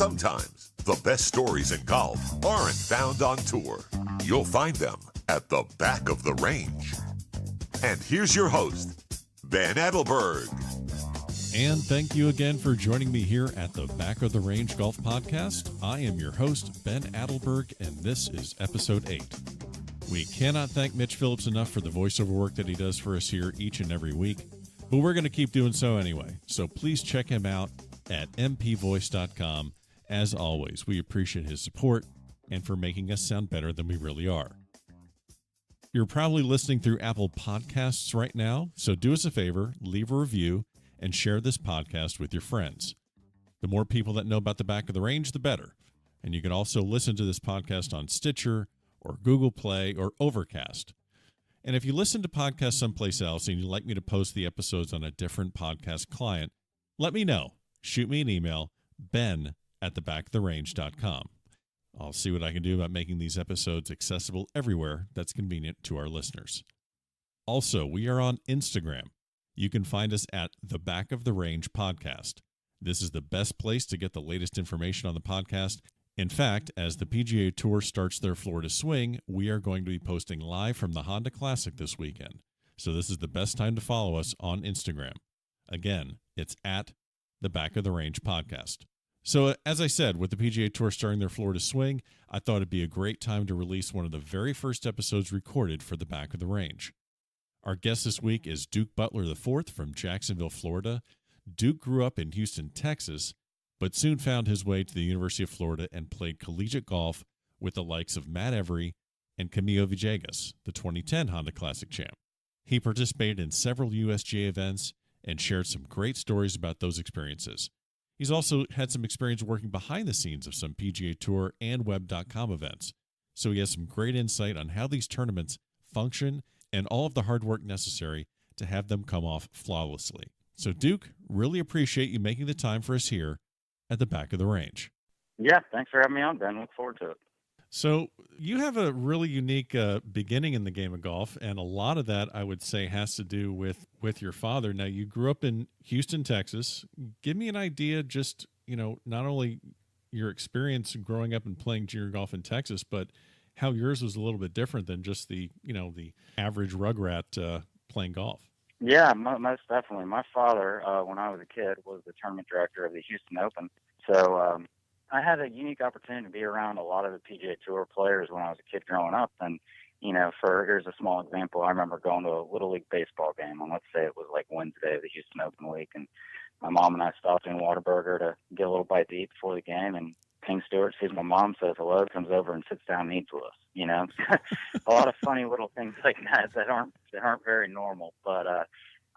Sometimes the best stories in golf aren't found on tour. You'll find them at the back of the range. And here's your host, Ben Adelberg. And thank you again for joining me here at the Back of the Range Golf Podcast. I am your host, Ben Adelberg, and this is episode 8. We cannot thank Mitch Phillips enough for the voiceover work that he does for us here each and every week, but we're going to keep doing so anyway. So please check him out at mpvoice.com. As always, we appreciate his support and for making us sound better than we really are. You're probably listening through Apple Podcasts right now, so do us a favor, leave a review, and share this podcast with your friends. The more people that know about the Back of the Range, the better. And you can also listen to this podcast on Stitcher or Google Play or Overcast. And if you listen to podcasts someplace else and you'd like me to post the episodes on a different podcast client, let me know. Shoot me an email, ben@thebackoftherange.com. I'll see what I can do about making these episodes accessible everywhere that's convenient to our listeners. Also, we are on Instagram. You can find us at the Back of the Range Podcast. This is the best place to get the latest information on the podcast. In fact, as the PGA Tour starts their Florida swing, we are going to be posting live from the Honda Classic this weekend. So this is the best time to follow us on Instagram. Again, it's at the Back of the Range Podcast. So as I said, with the PGA Tour starting their Florida swing, I thought it'd be a great time to release one of the very first episodes recorded for the Back of the Range. Our guest this week is Duke Butler IV from Jacksonville, Florida. Duke grew up in Houston, Texas, but soon found his way to the University of Florida and played collegiate golf with the likes of Matt Every and Camilo Villegas, the 2010 Honda Classic champ. He participated in several USGA events and shared some great stories about those experiences. He's also had some experience working behind the scenes of some PGA Tour and Web.com events, so he has some great insight on how these tournaments function and all of the hard work necessary to have them come off flawlessly. So, Duke, really appreciate you making the time for us here at the Back of the Range. Yeah, thanks for having me on, Ben. Look forward to it. So, you have a really unique beginning in the game of golf, and a lot of that, I would say, has to do with your father. Now, you grew up in Houston, Texas. Give me an idea, just, not only your experience growing up and playing junior golf in Texas, but how yours was a little bit different than just the average rugrat playing golf. Yeah, most definitely. My father, when I was a kid, was the tournament director of the Houston Open. So I had a unique opportunity to be around a lot of the PGA Tour players when I was a kid growing up. And, here's a small example. I remember going to a Little League baseball game, and let's say it was like Wednesday of the Houston Open week, and my mom and I stopped in Whataburger to get a little bite to eat before the game, and King Stewart sees my mom, says hello, comes over and sits down and eats with us. A lot of funny little things like that aren't very normal. But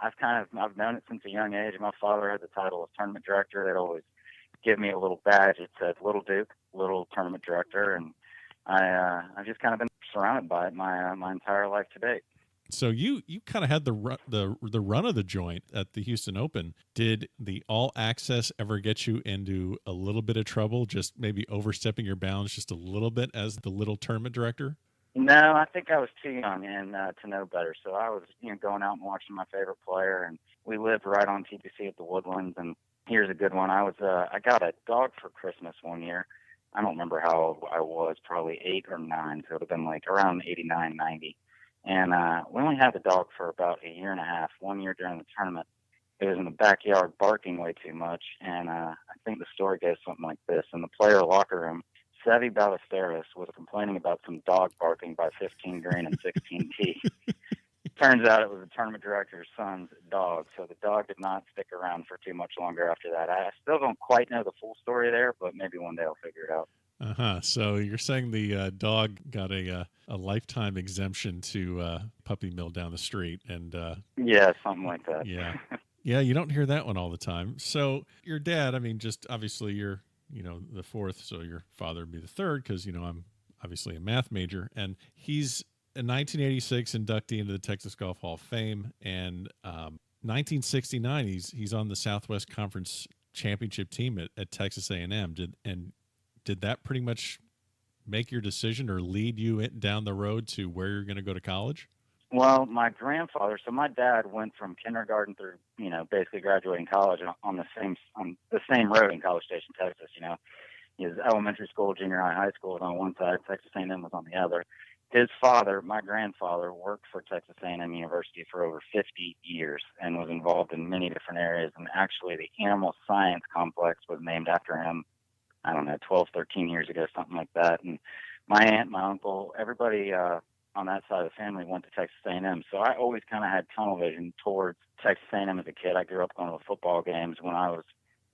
I've known it since a young age. My father had the title of tournament director. They'd always give me a little badge. It said Little Duke, Little Tournament Director, and I've just kind of been surrounded by it my entire life to date. So you kind of had the run of the joint at the Houston Open. Did the all access ever get you into a little bit of trouble, just maybe overstepping your bounds just a little bit as the little tournament director? No, I think I was too young and to know better. So I was going out and watching my favorite player, and we lived right on TPC at the Woodlands. And here's a good one. I got a dog for Christmas one year. I don't remember how old I was, probably 8 or 9, so it would have been like around 89, 90. And we only had the dog for about a year and a half. 1 year during the tournament, it was in the backyard barking way too much. And I think the story goes something like this. In the player locker room, Seve Ballesteros was complaining about some dog barking by 15 green and 16 tee. Turns out it was the tournament director's son's dog. So the dog did not stick around for too much longer after that. I still don't quite know the full story there, but maybe one day I'll figure it out. So you're saying the dog got a lifetime exemption to puppy mill down the street, and yeah, something like that. Yeah, you don't hear that one all the time. So your dad, just obviously you're the fourth, so your father would be the third, because I'm obviously a math major, and he's a 1986 inductee into the Texas Golf Hall of Fame, and 1969 he's on the Southwest Conference championship team at Texas A&M. Did that pretty much make your decision or lead you down the road to where you're going to go to college? Well, my grandfather, so my dad went from kindergarten through, basically graduating college on the same road in College Station, Texas, His elementary school, junior high, high school was on one side. Texas A&M was on the other. His father, my grandfather, worked for Texas A&M University for over 50 years and was involved in many different areas. And actually, the Animal Science Complex was named after him, I don't know, 12, 13 years ago, something like that. And my aunt, my uncle, everybody on that side of the family went to Texas A&M. So I always kind of had tunnel vision towards Texas A&M as a kid. I grew up going to football games when I was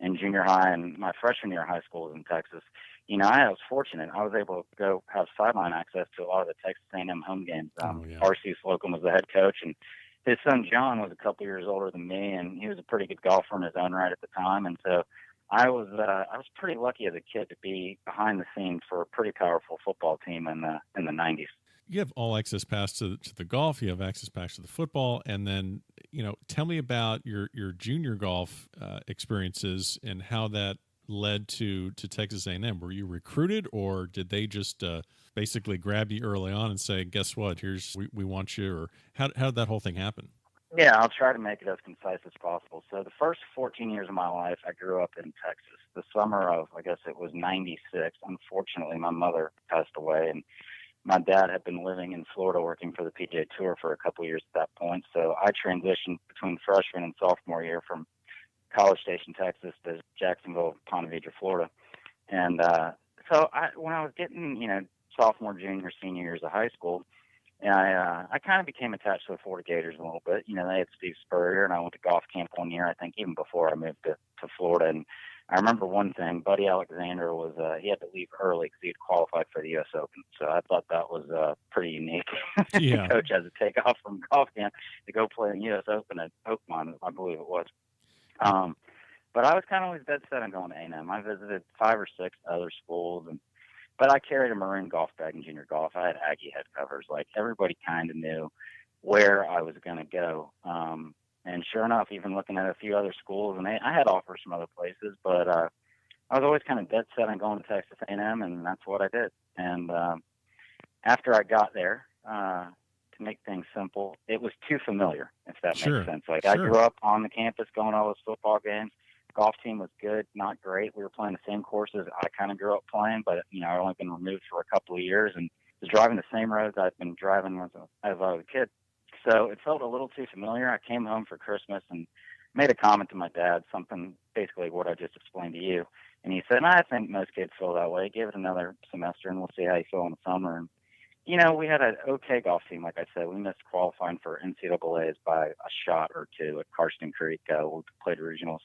in junior high, and my freshman year of high school was in Texas. You know, I was fortunate. I was able to go have sideline access to a lot of the Texas A&M home games. R.C. Slocum was the head coach, and his son John was a couple years older than me, and he was a pretty good golfer in his own right at the time. And so I was pretty lucky as a kid to be behind the scenes for a pretty powerful football team in the 90s. You have all access pass to the golf. You have access pass to the football, and then tell me about your junior golf experiences and how that led to Texas A&M. Were you recruited, or did they just basically grab you early on and say, "Guess what? We want you"? Or how did that whole thing happen? Yeah, I'll try to make it as concise as possible. So the first 14 years of my life, I grew up in Texas. The summer of, I guess it was 96. Unfortunately, my mother passed away, and my dad had been living in Florida working for the PGA Tour for a couple of years at that point. So I transitioned between freshman and sophomore year from College Station, Texas to Jacksonville, Ponte Vedra, Florida. And when I was getting, sophomore, junior, senior years of high school, I kind of became attached to the Florida Gators a little bit. They had Steve Spurrier, and I went to golf camp one year, I think, even before I moved to Florida. And I remember one thing, Buddy Alexander he had to leave early because he had qualified for the U.S. Open. So I thought that was pretty unique. Yeah. The coach has to take off from golf camp to go play in the U.S. Open at Oakmont, I believe it was. But I was kind of always dead set on going to A&M. I visited 5 or 6 other schools, but I carried a maroon golf bag in junior golf. I had Aggie head covers. Like, everybody kind of knew where I was going to go. And sure enough, even looking at a few other schools, and I had offers from other places, but I was always kind of dead set on going to Texas A&M, and that's what I did. And after I got there, to make things simple, it was too familiar, if that makes sense. Like, I grew up on the campus going to all those football games. Golf team was good, not great. We were playing the same courses I kind of grew up playing, but I'd only been removed for a couple of years and was driving the same roads I'd been driving as I was a kid. So it felt a little too familiar. I came home for Christmas and made a comment to my dad, something basically what I just explained to you. And he said, I think most kids feel that way. Give it another semester and we'll see how you feel in the summer. And, we had an okay golf team. Like I said, we missed qualifying for NCAAs by a shot or two at Karsten Creek. We played regionals.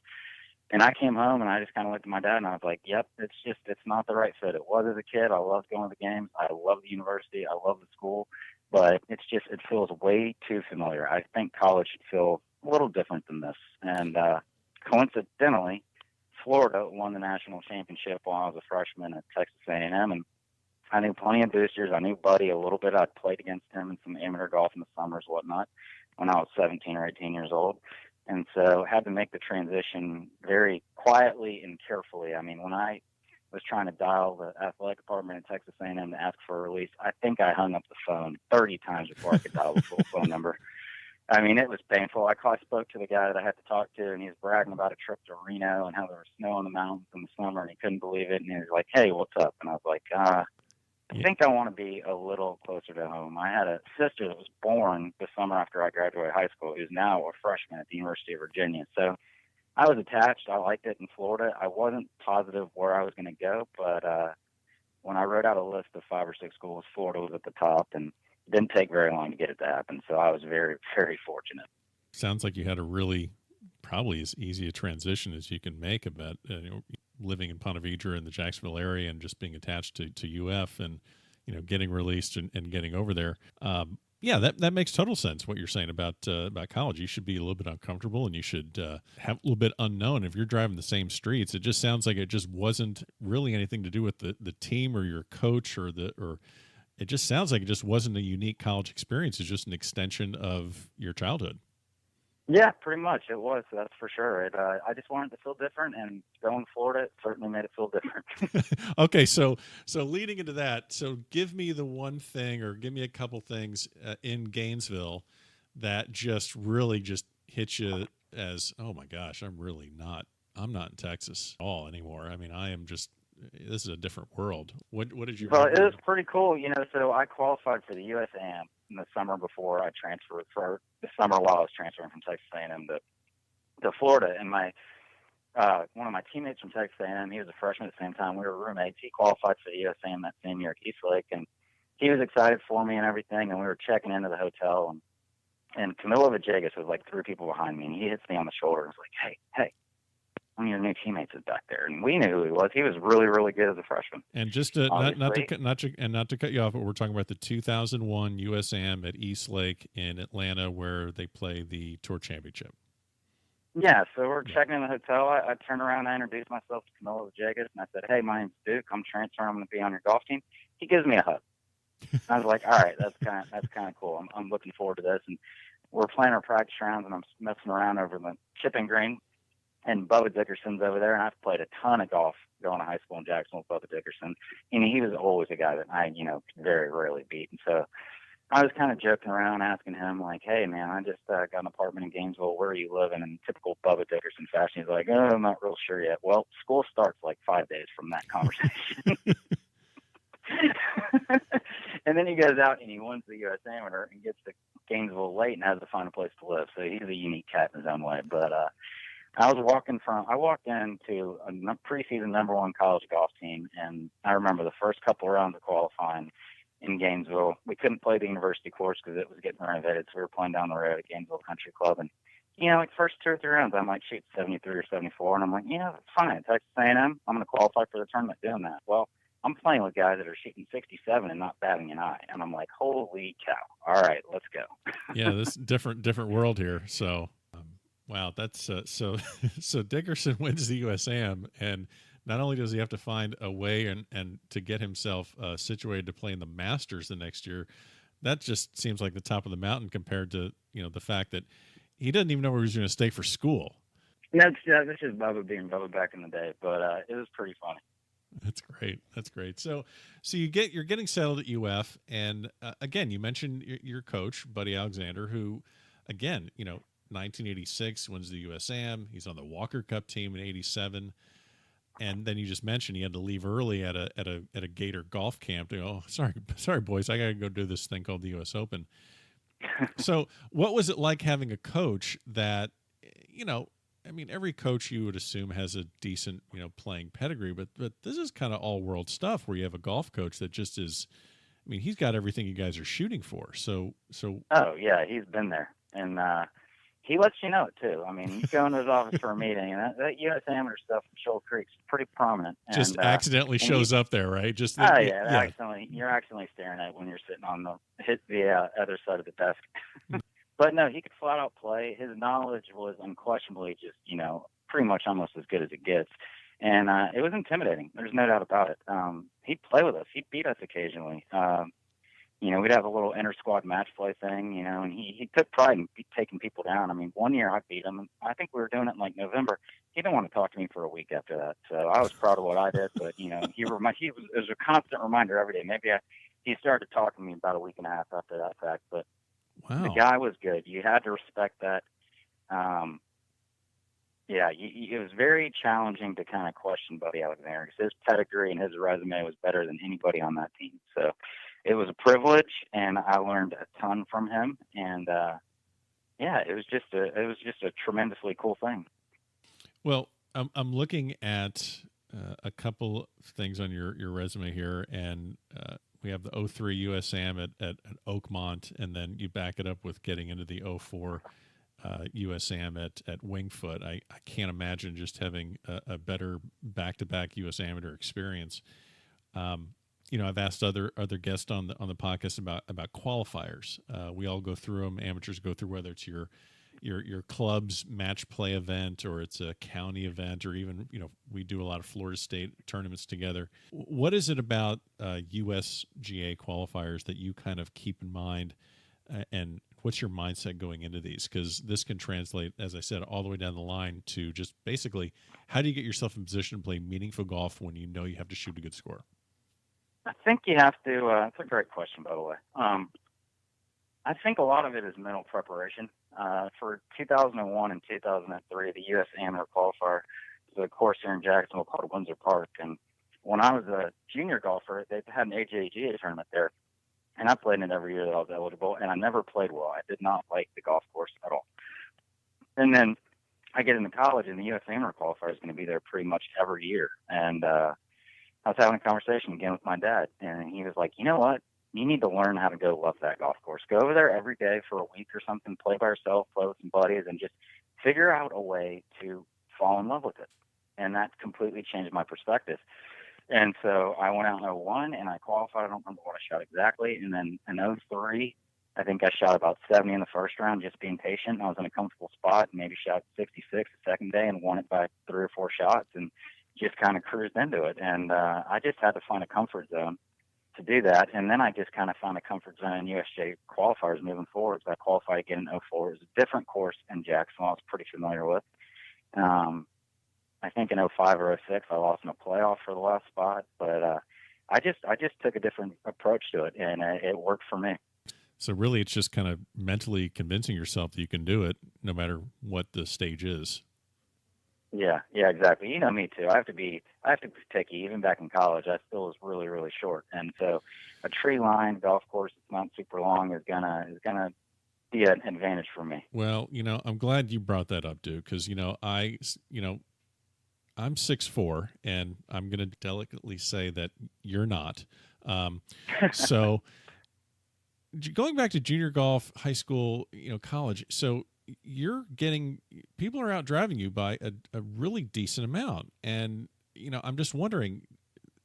And I came home and I just kind of looked at my dad and I was like, yep, it's not the right fit. It was as a kid. I loved going to the games. I love the university. I love the school. But it feels way too familiar. I think college should feel a little different than this. And coincidentally, Florida won the national championship while I was a freshman at Texas A&M. And I knew plenty of boosters. I knew Buddy a little bit. I'd played against him in some amateur golf in the summers, whatnot, when I was 17 or 18 years old. And so had to make the transition very quietly and carefully. I mean, when I was trying to dial the athletic department at Texas A&M to ask for a release, I think I hung up the phone 30 times before I could dial the full phone number. I mean, it was painful. I spoke to the guy that I had to talk to, and he was bragging about a trip to Reno and how there was snow on the mountains in the summer, and he couldn't believe it. And he was like, hey, what's up? And I was like, I think I want to be a little closer to home. I had a sister that was born the summer after I graduated high school, who's now a freshman at the University of Virginia. So I was attached. I liked it in Florida. I wasn't positive where I was going to go, but when I wrote out a list of 5 or 6 schools, Florida was at the top, and it didn't take very long to get it to happen. So I was very, very fortunate. Sounds like you had a really probably as easy a transition as you can make about living in Ponte Vedra in the Jacksonville area and just being attached to UF and getting released and getting over there. That makes total sense. What you're saying about college, you should be a little bit uncomfortable and you should have a little bit unknown. If you're driving the same streets, it just sounds like it just wasn't really anything to do with the team or your coach or it just sounds like it just wasn't a unique college experience. It's just an extension of your childhood. Yeah, pretty much it was. That's for sure. I just wanted to feel different, and going to Florida certainly made it feel different. Okay, so leading into that, so give me the one thing, or give me a couple things in Gainesville that just really just hit you as, oh my gosh, I'm not in Texas at all anymore. I mean, I am just this is a different world. What did you Well, it remember? was pretty cool, so I qualified for the USAM in the summer before I transferred for the summer while I was transferring from Texas A&M to Florida. And one of my teammates from Texas A&M, he was a freshman at the same time. We were roommates. He qualified for the USAM that same year at Eastlake, and he was excited for me and everything. And we were checking into the hotel, and Camilo Villegas was like 3 people behind me, and he hits me on the shoulder and was like, hey, one of your new teammates is back there. And we knew who he was. He was really, really good as a freshman. And just to, not to cut you off, but we're talking about the 2001 USAM at Eastlake in Atlanta, where they play the Tour Championship. Yeah, so we're checking in the hotel. I turned around and I introduced myself to Camilo Villegas, and I said, hey, my name's Duke. I'm transferring. I'm going to be on your golf team. He gives me a hug. I was like, all right, that's kind of cool. I'm looking forward to this. And we're playing our practice rounds, and I'm messing around over the chipping green. And Bubba Dickerson's over there, and I've played a ton of golf going to high school in Jacksonville with Bubba Dickerson. And he was always a guy that I, very rarely beat. And so I was kind of joking around, asking him, like, hey, man, I just got an apartment in Gainesville. Where are you living? In typical Bubba Dickerson fashion, he's like, oh, I'm not real sure yet. Well, school starts like 5 days from that conversation. And then he goes out and he wins the U.S. Amateur and gets to Gainesville late and has to find a place to live. So he's a unique cat in his own way. But I walked into a preseason #1 college golf team, and I remember the first couple of rounds of qualifying in Gainesville. We couldn't play the university course because it was getting renovated, so we were playing down the road at Gainesville Country Club. And like first 2 or 3 rounds, I might shoot 73 or 74, and I'm like, it's fine. Texas A&M, I'm going to qualify for the tournament doing that. Well, I'm playing with guys that are shooting 67 and not batting an eye, and I'm like, holy cow! All right, let's go. Yeah, this different world here. So. Wow, that's so Dickerson wins the USAM, and not only does he have to find a way and to get himself situated to play in the Masters the next year, that just seems like the top of the mountain compared to the fact that he doesn't even know where he's going to stay for school. That's just Bubba being Bubba back in the day, but it was pretty funny. That's great. That's great. So you're getting settled at UF, and again, you mentioned your coach, Buddy Alexander, who, again, 1986 wins the USAM. He's on the Walker Cup team in '87, and then you just mentioned he had to leave early at a Gator golf camp to go, sorry boys, I got to go do this thing called the U.S. Open. So what was it like having a coach that, every coach you would assume has a decent playing pedigree, but this is kind of all world stuff where you have a golf coach that just is, he's got everything you guys are shooting for. So. Oh yeah, he's been there, and he lets you know it too. You go into his office for a meeting, and that U.S. Amateur stuff from Shoal Creek's pretty prominent. Just and, accidentally shows up there, right? Just accidentally. You're accidentally staring at it when you're sitting on the other side of the desk. But no, he could flat out play. His knowledge was unquestionably just pretty much almost as good as it gets, and it was intimidating. There's no doubt about it. He'd play with us. He'd beat us occasionally. We'd have a little inter-squad match play thing, and he took pride in taking people down. One year I beat him, and I think we were doing it in like November. He didn't want to talk to me for a week after that, so I was proud of what I did. But it was a constant reminder every day. Maybe he started talking to me about a week and a half after that fact. But wow, the guy was good. You had to respect that. It was very challenging to kind of question Buddy Alexander because his pedigree and his resume was better than anybody on that team. So it was a privilege, and I learned a ton from him. And it was just a tremendously cool thing. Well, I'm looking at a couple things on your resume here, and we have the 03 USAM at Oakmont, and then you back it up with getting into the 04 USAM at Wingfoot. I can't imagine just having a better back-to-back US Amateur experience. I've asked other guests on the podcast about qualifiers. We all go through them. Amateurs go through whether it's your club's match play event or it's a county event, or even we do a lot of Florida State tournaments together. What is it about USGA qualifiers that you kind of keep in mind, and what's your mindset going into these? Because this can translate, as I said, all the way down the line to just basically how do you get yourself in position to play meaningful golf when you know you have to shoot a good score? I think you have to. That's a great question, by the way. I think a lot of it is mental preparation. For 2001 and 2003, the U.S. Amateur qualifier was a course here in Jacksonville called Windsor Park, and when I was a junior golfer, they had an AJGA tournament there, and I played in it every year that I was eligible, and I never played well. I did not like the golf course at all. And then I get into college, and the U.S. Amateur qualifier is going to be there pretty much every year. And I was having a conversation again with my dad, and he was like, you know what? You need to learn how to go love that golf course. Go over there every day for a week or something, play by yourself, play with some buddies, and just figure out a way to fall in love with it. And that completely changed my perspective. And so I went out in 01 and I qualified. I don't remember what I shot exactly. And then in 03, I think I shot about 70 in the first round, just being patient. I was in a comfortable spot and maybe shot 66 the second day and won it by 3 or 4 shots and just kind of cruised into it. And I just had to find a comfort zone to do that. And then I just kind of found a comfort zone in USGA qualifiers moving forward. So I qualified again in 04. It was a different course in Jacksonville I was pretty familiar with. I think in 05 or 06, I lost in a playoff for the last spot, but I just took a different approach to it, and it worked for me. So really, it's just kind of mentally convincing yourself that you can do it, no matter what the stage is. Yeah, exactly. You know me too. I have to be picky. Even back in college, I still was really, really short, and so a tree line golf course that's not super long is gonna be an advantage for me. Well, I'm glad you brought that up, Duke, because I'm 6'4", and I'm going to delicately say that you're not. So going back to junior golf, high school, college, so people are out driving you by a really decent amount. And, I'm just wondering,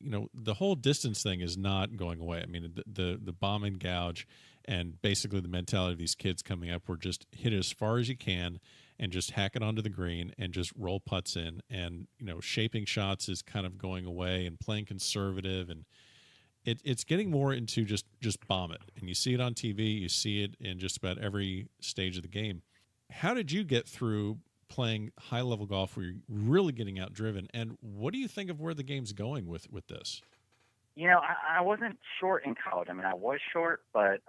the whole distance thing is not going away. I mean, the bomb and gouge and basically the mentality of these kids coming up were just hit it as far as you can and just hack it onto the green and just roll putts in. And, shaping shots is kind of going away and playing conservative. And it's getting more into just bomb it. And you see it on TV. You see it in just about every stage of the game. How did you get through playing high-level golf where you're really getting outdriven? And what do you think of where the game's going with this? I wasn't short in college. I mean, I was short, but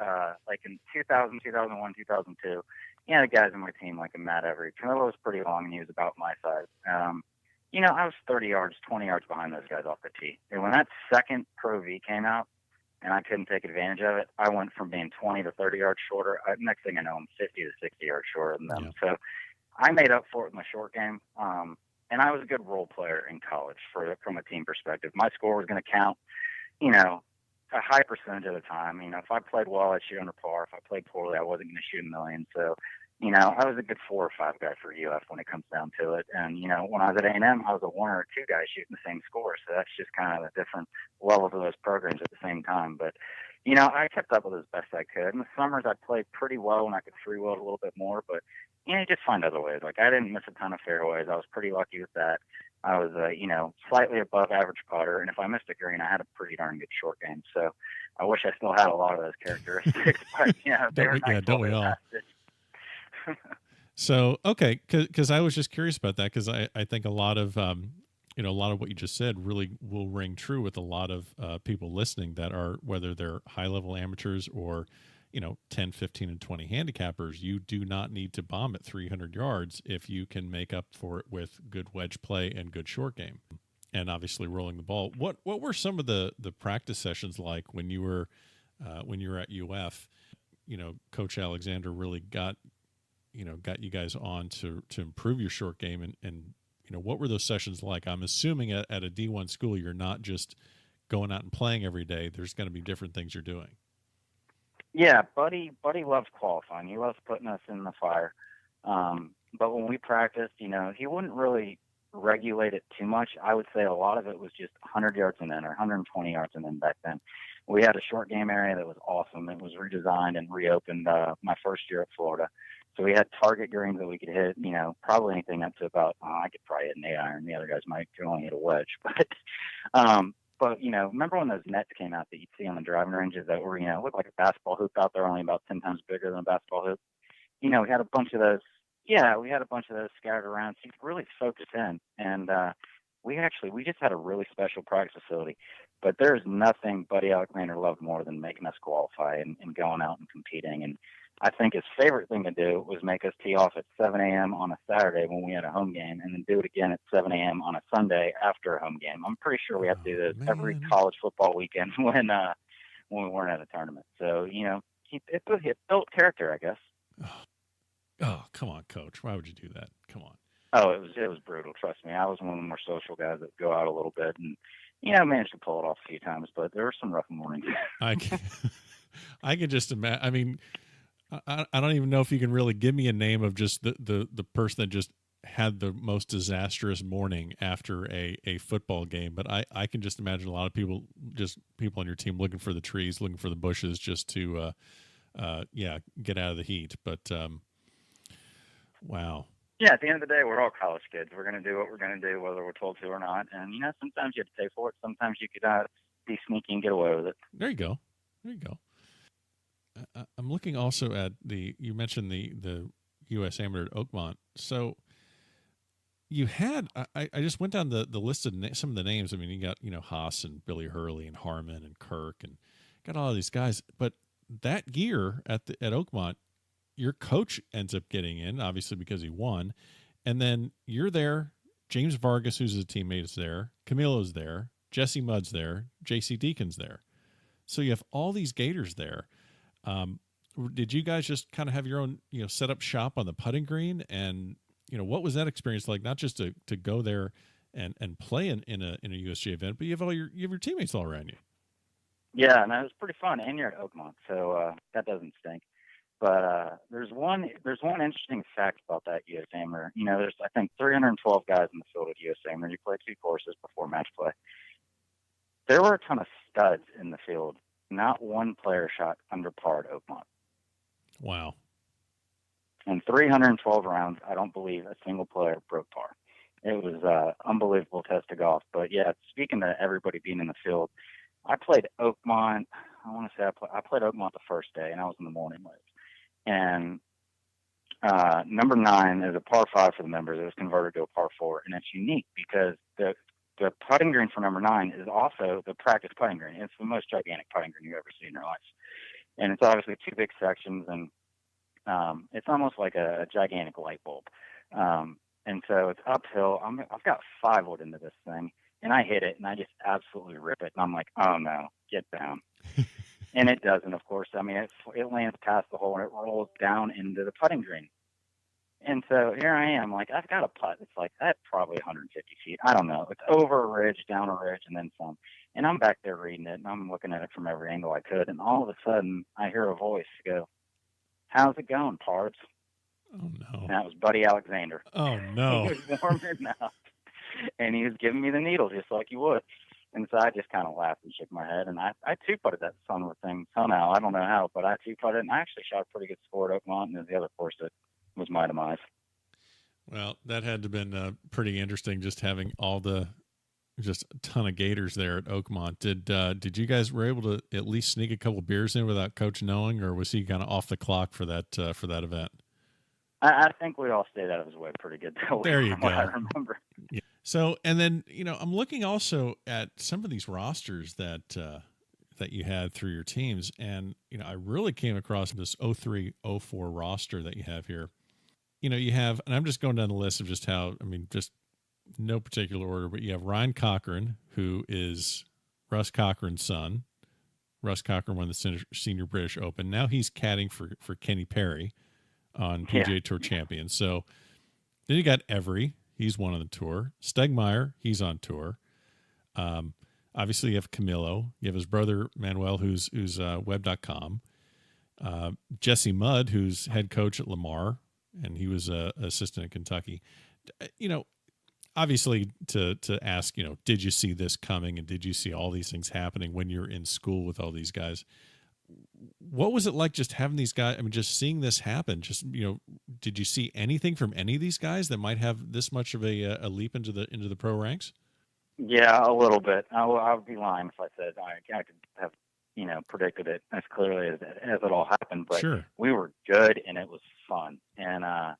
like in 2000, 2001, 2002, the guys on my team, like Matt Every, Camilo was pretty long, and he was about my size. I was 30 yards, 20 yards behind those guys off the tee. And when that second Pro V came out, and I couldn't take advantage of it, I went from being 20 to 30 yards shorter. Next thing I know, I'm 50 to 60 yards shorter than them. Yeah. So I made up for it in my short game. And I was a good role player in college from a team perspective. My score was going to count, a high percentage of the time. If I played well, I'd shoot under par. If I played poorly, I wasn't going to shoot a million. So, I was a good 4 or 5 guy for UF when it comes down to it. And, when I was at A&M, I was a 1 or 2 guy shooting the same score. So that's just kind of the different levels of those programs at the same time. But, I kept up with it as best I could. In the summers, I played pretty well and I could free-wheel it a little bit more. But, you just find other ways. Like, I didn't miss a ton of fairways. I was pretty lucky with that. I was, slightly above average putter. And if I missed a green, I had a pretty darn good short game. So I wish I still had a lot of those characteristics. But, they were nice. Don't we all? So, okay, because I was just curious about that, because I think a lot of what you just said really will ring true with a lot of people listening that are, whether they're high-level amateurs or, 10, 15, and 20 handicappers. You do not need to bomb at 300 yards if you can make up for it with good wedge play and good short game, and obviously rolling the ball. What were some of the practice sessions like when you were at UF? Coach Alexander really got you guys on to improve your short game, and what were those sessions like? I'm assuming at a D1 school, you're not just going out and playing every day. There's going to be different things you're doing. Yeah, Buddy loves qualifying. He loves putting us in the fire. But when we practiced, he wouldn't really regulate it too much. I would say a lot of it was just 100 yards and in, or 120 yards and in back then. We had a short game area that was awesome. It was redesigned and reopened my first year at Florida. So we had target greens that we could hit, probably anything up to about, I could probably hit an 8-iron. The other guys might only hit a wedge. But remember when those nets came out that you'd see on the driving ranges that were, looked like a basketball hoop out there, only about 10 times bigger than a basketball hoop? We had a bunch of those. Yeah, we had a bunch of those scattered around. So you could really focus in. And we just had a really special practice facility. But there's nothing Buddy Alexander loved more than making us qualify and going out and competing. And I think his favorite thing to do was make us tee off at 7 a.m. on a Saturday when we had a home game, and then do it again at 7 a.m. on a Sunday after a home game. I'm pretty sure we have to do this every college football weekend when we weren't at a tournament. So, it built character, I guess. Oh, come on, Coach. Why would you do that? Come on. Oh, it was brutal. Trust me. I was one of the more social guys that go out a little bit, and managed to pull it off a few times, but there were some rough mornings. I can just imagine. I mean, I don't even know if you can really give me a name of just the person that just had the most disastrous morning after a football game, but I can just imagine a lot of people on your team looking for the trees, looking for the bushes, just to get out of the heat. But wow. Yeah, at the end of the day, we're all college kids. We're going to do what we're going to do, whether we're told to or not. And, sometimes you have to pay for it. Sometimes you could be sneaky and get away with it. There you go. I'm looking also at you mentioned the U.S. Amateur at Oakmont. So you had, I just went down the list of some of the names. I mean, you got, Haas and Billy Hurley and Harmon and Kirk and got all of these guys. But that year at Oakmont, your coach ends up getting in, obviously because he won. And then you're there. James Vargas, who's his teammate, is there. Camilo's there. Jesse Mudd's there. J.C. Deacon's there. So you have all these Gators there. Did you guys just kind of have your own, set up shop on the putting green? And, what was that experience like? Not just to go there and play in a USGA event, but you have your teammates all around you. Yeah, and it was pretty fun. And you're at Oakmont, so that doesn't stink. But there's one interesting fact about that US Amateur. There's, I think, 312 guys in the field at US Amateur. You play 2 courses before match play. There were a ton of studs in the field. Not one player shot under par at Oakmont. Wow. In 312 rounds, I don't believe a single player broke par. It was an unbelievable test of golf. But, yeah, speaking to everybody being in the field, I played Oakmont. I want to say I played Oakmont the first day, and I was in the morning wave. And number 9 is a par 5 for the members. It was converted to a par 4, and it's unique because the putting green for number 9 is also the practice putting green. It's the most gigantic putting green you've ever seen in your life, and it's obviously 2 big sections, and it's almost like a gigantic light bulb. And so it's uphill. I've got 5 wood into this thing, and I hit it, and I just absolutely rip it, and I'm like, oh no, get down. And it doesn't, of course. I mean, it lands past the hole and it rolls down into the putting green. And so here I am, like, I've got a putt. It's like, that's probably 150 feet. I don't know. It's over a ridge, down a ridge, and then some. And I'm back there reading it, and I'm looking at it from every angle I could. And all of a sudden, I hear a voice go, how's it going, Parbs? Oh, no. And that was Buddy Alexander. Oh, no. He was warming up. And he was giving me the needle just like you would. And so I just kind of laughed and shook my head. And I two-putted that Sunwood thing somehow. I don't know how, but I two-putted it. And I actually shot a pretty good score at Oakmont. And there's the other course that was my demise. Well, that had to have been pretty interesting, just having just a ton of Gators there at Oakmont. Did you guys were able to at least sneak a couple beers in without Coach knowing, or was he kind of off the clock for that event? I think we all stayed out of his way pretty good. There you go. I remember. Yeah. So, and then, I'm looking also at some of these rosters that you had through your teams. And, I really came across this 03-04 roster that you have here. You have, and I'm just going down the list of just just no particular order, but you have Ryan Cochran, who is Russ Cochran's son. Russ Cochran won the Senior British Open. Now he's caddying for Kenny Perry on PGA Tour champion. So then you got Every. He's one on the tour. Stegmeyer, he's on tour. Obviously, you have Camilo. You have his brother, Manuel, who's web.com. Jesse Mudd, who's head coach at Lamar, and he was an assistant at Kentucky. Obviously, to ask, did you see this coming, and did you see all these things happening when you're in school with all these guys? What was it like just having these guys? I mean, just seeing this happen. Just did you see anything from any of these guys that might have this much of a leap into the pro ranks? Yeah, a little bit. I would be lying if I said I could have predicted it as clearly as it all happened. But sure, we were good and it was fun. And I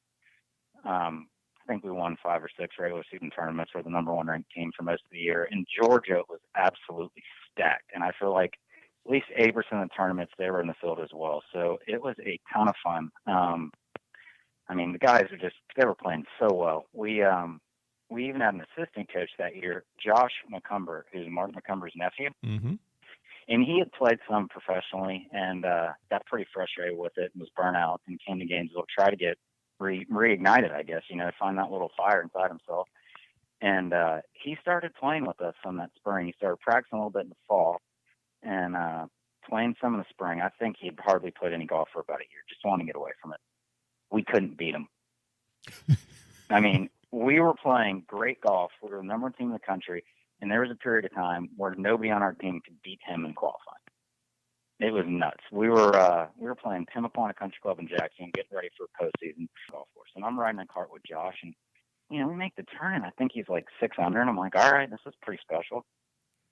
think we won 5 or 6 regular season tournaments. We're the number 1 ranked team for most of the year. And Georgia was absolutely stacked. And I feel like at least 80% of the tournaments, they were in the field as well. So it was a ton of fun. I mean, the guys they were playing so well. We even had an assistant coach that year, Josh McCumber, who's Mark McCumber's nephew. Mm-hmm. And he had played some professionally and got pretty frustrated with it and was burnt out and came to Gainesville to try to get reignited, I guess, to find that little fire inside himself. And he started playing with us on that spring. He started practicing a little bit in the fall and playing some in the spring. I think he'd hardly played any golf for about a year, just wanting to get away from it. We couldn't beat him. I mean, we were playing great golf. We were the number one team in the country, and there was a period of time where nobody on our team could beat him in qualifying. It was nuts. We were playing Timaquana Country Club in Jacksonville, getting ready for a postseason golf course, and I'm riding a cart with Josh, and we make the turn, and I think he's like 6 under, and I'm like, all right, this is pretty special.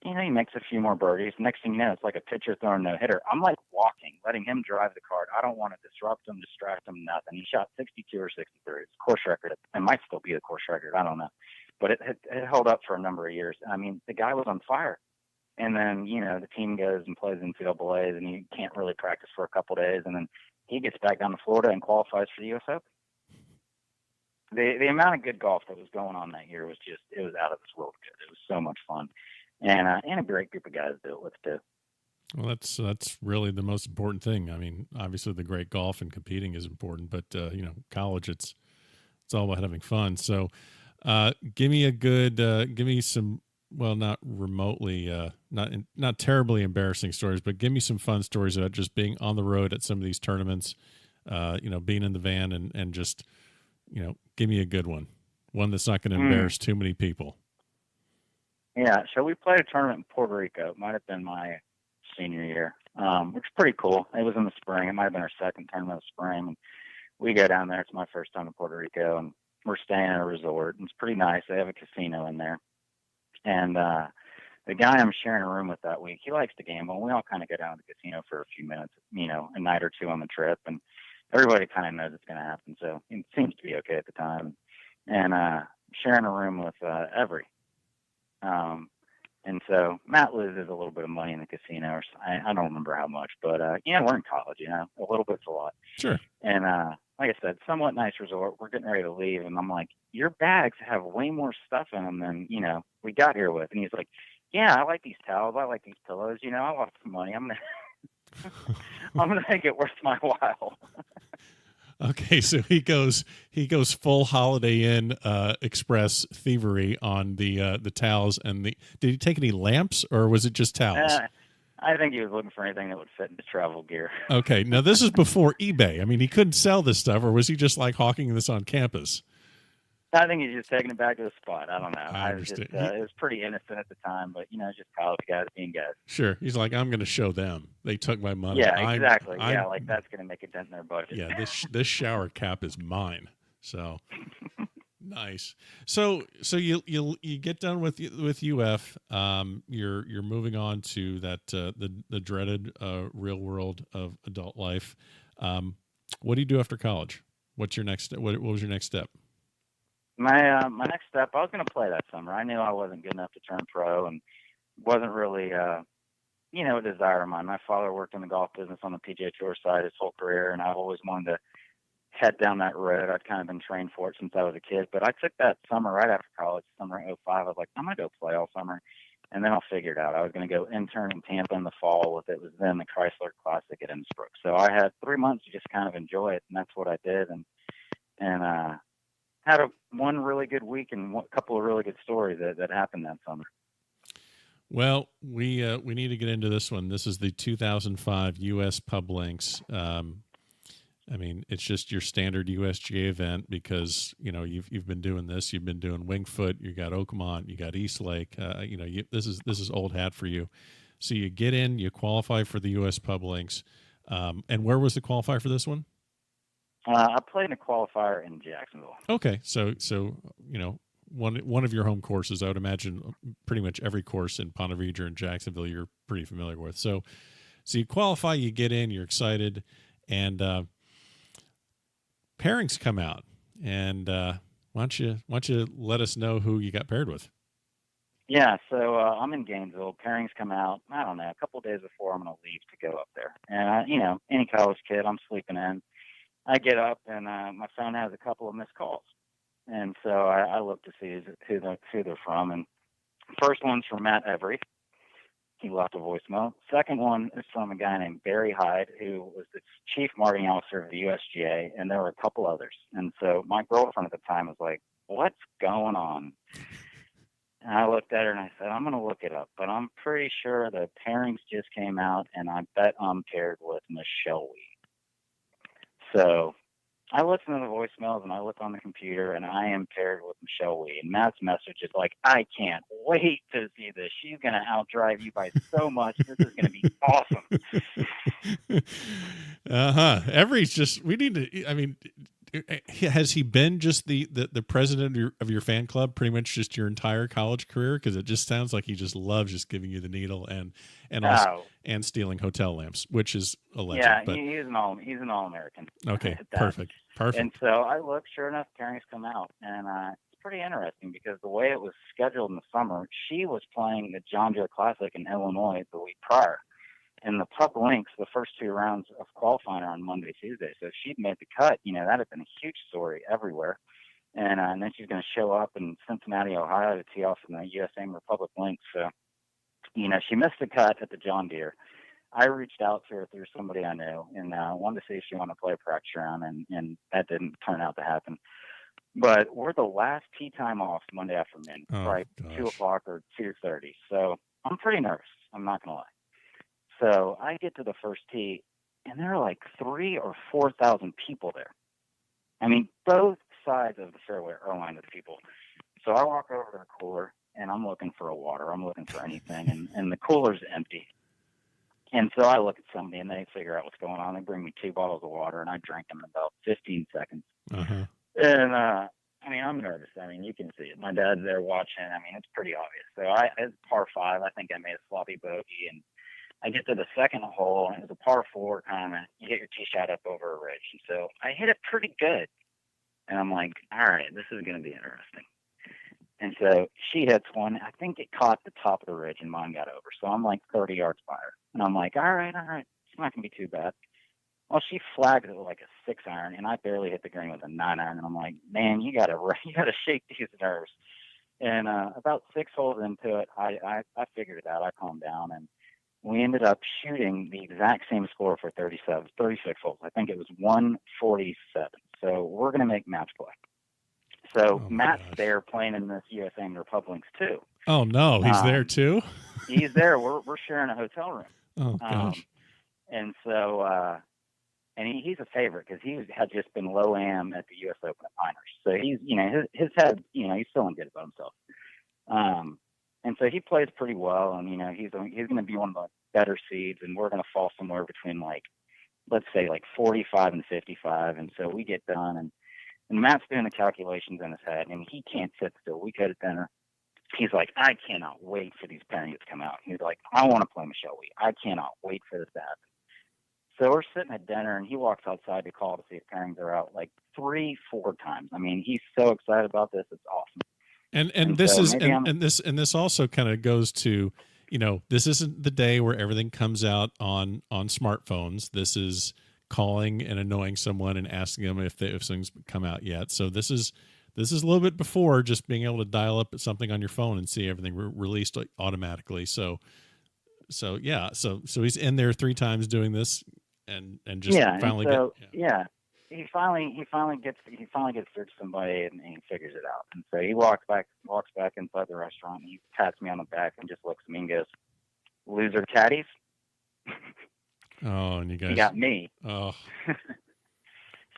He makes a few more birdies. Next thing you know, it's like a pitcher throwing no hitter. I'm like walking, letting him drive the cart. I don't want to disrupt him, distract him, nothing. He shot 62 or 63. It's a course record. It might still be the course record. I don't know. But it held up for a number of years. I mean, the guy was on fire. And then, the team goes and plays in NCAAs, and he can't really practice for a couple of days. And then he gets back down to Florida and qualifies for the U.S. Open. The amount of good golf that was going on that year was it was out of this world good. It was so much fun. And a great group of guys to do it with, too. Well, that's really the most important thing. I mean, obviously the great golf and competing is important, but, college, it's all about having fun. So give me some, well, not remotely, not terribly embarrassing stories, but give me some fun stories about just being on the road at some of these tournaments, being in the van and just, give me a good one that's not going to embarrass too many people. Yeah, so we played a tournament in Puerto Rico. It might have been my senior year, which is pretty cool. It was in the spring. It might have been our second tournament of spring. And we go down there. It's my first time in Puerto Rico, and we're staying at a resort. And it's pretty nice. They have a casino in there. And the guy I'm sharing a room with that week, he likes to gamble. And we all kind of go down to the casino for a few minutes, a night or two on the trip. And everybody kind of knows it's going to happen. So it seems to be okay at the time. And sharing a room with Every. And so Matt loses a little bit of money in the casino. Or I don't remember how much, but we're in college, a little bit's a lot. Sure. And like I said, somewhat nice resort. We're getting ready to leave, and I'm like, your bags have way more stuff in them than we got here with. And he's like, yeah, I like these towels, I like these pillows. I lost some money. I'm gonna make it worth my while. Okay, so he goes full Holiday Inn Express thievery on the towels and did he take any lamps or was it just towels? I think he was looking for anything that would fit in his travel gear. Okay, now this is before eBay. I mean, he couldn't sell this stuff, or was he just like hawking this on campus? I think he's just taking it back to the spot. I don't know. I understand. It was pretty innocent at the time, but just college guys being guys. Sure. He's like, I'm going to show them. They took my money. Yeah, exactly. Like that's going to make a dent in their budget. Yeah, this shower cap is mine. So nice. So you get done with UF. You're moving on to that the dreaded real world of adult life. What do you do after college? What's your next? What was your next step? My next step, I was going to play that summer. I knew I wasn't good enough to turn pro and wasn't really, a desire of mine. My father worked in the golf business on the PGA Tour side his whole career, and I've always wanted to head down that road. I'd kind of been trained for it since I was a kid. But I took that summer right after college, summer of 05. I was like, I'm going to go play all summer, and then I'll figure it out. I was going to go intern in Tampa in the fall with it was then the Chrysler Classic at Innsbruck. So I had 3 months to just kind of enjoy it, and that's what I did. And had one really good week and a couple of really good stories that happened that summer. Well, we need to get into this one. This is the 2005 U.S. Pub Links. I mean, it's just your standard USGA event because you've been doing this. You've been doing Winged Foot. You got Oakmont. You got Eastlake. This is old hat for you. So you get in. You qualify for the U.S. Pub Links. And where was the qualifier for this one? I played in a qualifier in Jacksonville. Okay, so one of your home courses. I would imagine pretty much every course in Ponte Vedra and Jacksonville you're pretty familiar with. So you qualify, you get in, you're excited, and pairings come out. And why don't you let us know who you got paired with? Yeah, so I'm in Gainesville. Pairings come out, I don't know, a couple of days before I'm going to leave to go up there. And, any college kid, I'm sleeping in. I get up, and my phone has a couple of missed calls. And so I look to see who they're from. And first one's from Matt Every. He left a voicemail. Second one is from a guy named Barry Hyde, who was the chief marketing officer of the USGA, and there were a couple others. And so my girlfriend at the time was like, what's going on? And I looked at her and I said, I'm going to look it up, but I'm pretty sure the pairings just came out, and I bet I'm paired with Michelle Wee. So I listen to the voicemails and I look on the computer, and I am paired with Michelle Wee. And Matt's message is like, I can't wait to see this. She's going to outdrive you by so much. This is going to be awesome. Every's just, we need to, I mean, has he been just the president of your fan club pretty much just your entire college career? Because it just sounds like he just loves just giving you the needle and also, and stealing hotel lamps, which is a legend. Yeah, but he's an All-American. Okay, perfect. And so I look, sure enough, pairings come out, and it's pretty interesting because the way it was scheduled in the summer, she was playing the John Deere Classic in Illinois the week prior. And the Pup Links, the first two rounds of qualifying are on Monday, Tuesday. So if she'd made the cut, that had been a huge story everywhere. And then she's going to show up in Cincinnati, Ohio to tee off in the USA Republic Links. So, she missed the cut at the John Deere. I reached out to her through somebody I knew and wanted to see if she wanted to play a practice round, and that didn't turn out to happen. But we're the last tee time off Monday afternoon, right? 2 o'clock or 2:30. So I'm pretty nervous. I'm not going to lie. So I get to the first tee, and there are like 3,000 or 4,000 people there. I mean, both sides of the fairway are lined with people. So I walk over to the cooler, and I'm looking for a water. I'm looking for anything, and the cooler's empty. And so I look at somebody, and they figure out what's going on. They bring me 2 bottles of water, and I drink them in about 15 seconds. Uh-huh. And, I'm nervous. You can see it. My dad's there watching. It's pretty obvious. So it's par 5. I think I made a sloppy bogey, and I get to the second hole, and it's a par 4 comment. You hit your tee shot up over a ridge. And so I hit it pretty good. And I'm like, all right, this is going to be interesting. And so she hits one. I think it caught the top of the ridge, and mine got over. So I'm like 30 yards by her. And I'm like, all right. It's not going to be too bad. Well, she flags it with like a 6-iron, and I barely hit the green with a 9-iron. And I'm like, man, you got to shake these nerves. And about 6 holes into it, I figured it out. I calmed down, and we ended up shooting the exact same score for 36 holes. I think it was 147. So we're going to make match play. So Matt's there playing in this USA Republics too. Oh no, he's there too? He's there. We're sharing a hotel room. Oh gosh. And so, he's a favorite because he had just been low am at the U.S. Open at Pinehurst. So he's, his head, he's feeling good about himself. And so he plays pretty well, and he's going to be one of the better seeds, and we're going to fall somewhere between let's say 45 and 55. And so we get done, and Matt's doing the calculations in his head, and he can't sit still. We go to dinner. He's like, I cannot wait for these pairings to come out. He's like, I want to play Michelle Wee. I cannot wait for this to happen. So we're sitting at dinner, and he walks outside to call to see if pairings are out 3-4 times. He's so excited about this. It's awesome. And this also kind of goes to, this isn't the day where everything comes out on smartphones. This is calling and annoying someone and asking them if things come out yet. So this is a little bit before just being able to dial up something on your phone and see everything released automatically. So he's in there 3 times doing this and just finally He finally gets through to somebody and he figures it out. And so he walks back inside the restaurant, and he pats me on the back and just looks at me and goes, "Loser caddies." Oh, and you guys got me. Oh.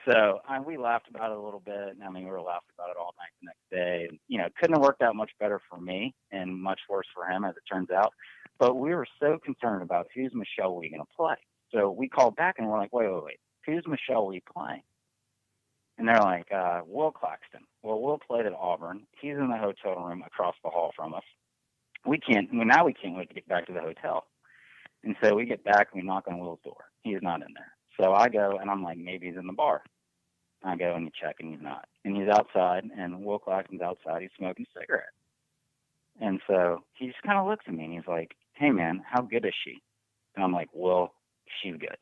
So we laughed about it a little bit. We were laughing about it all night the next day. And, couldn't have worked out much better for me and much worse for him, as it turns out. But we were so concerned about who's Michelle Wee going to play. So we called back and we're like, wait. Who's Michelle Wee playing? And they're like, Will Claxton. Well, Will played at Auburn. He's in the hotel room across the hall from us. We can't wait to get back to the hotel. And so we get back and we knock on Will's door. He's not in there. So I go and I'm like, maybe he's in the bar. I go and you check and he's not. And he's outside, and Will Claxton's outside. He's smoking a cigarette. And so he just kind of looks at me and he's like, hey, man, how good is she? And I'm like, well, she's good.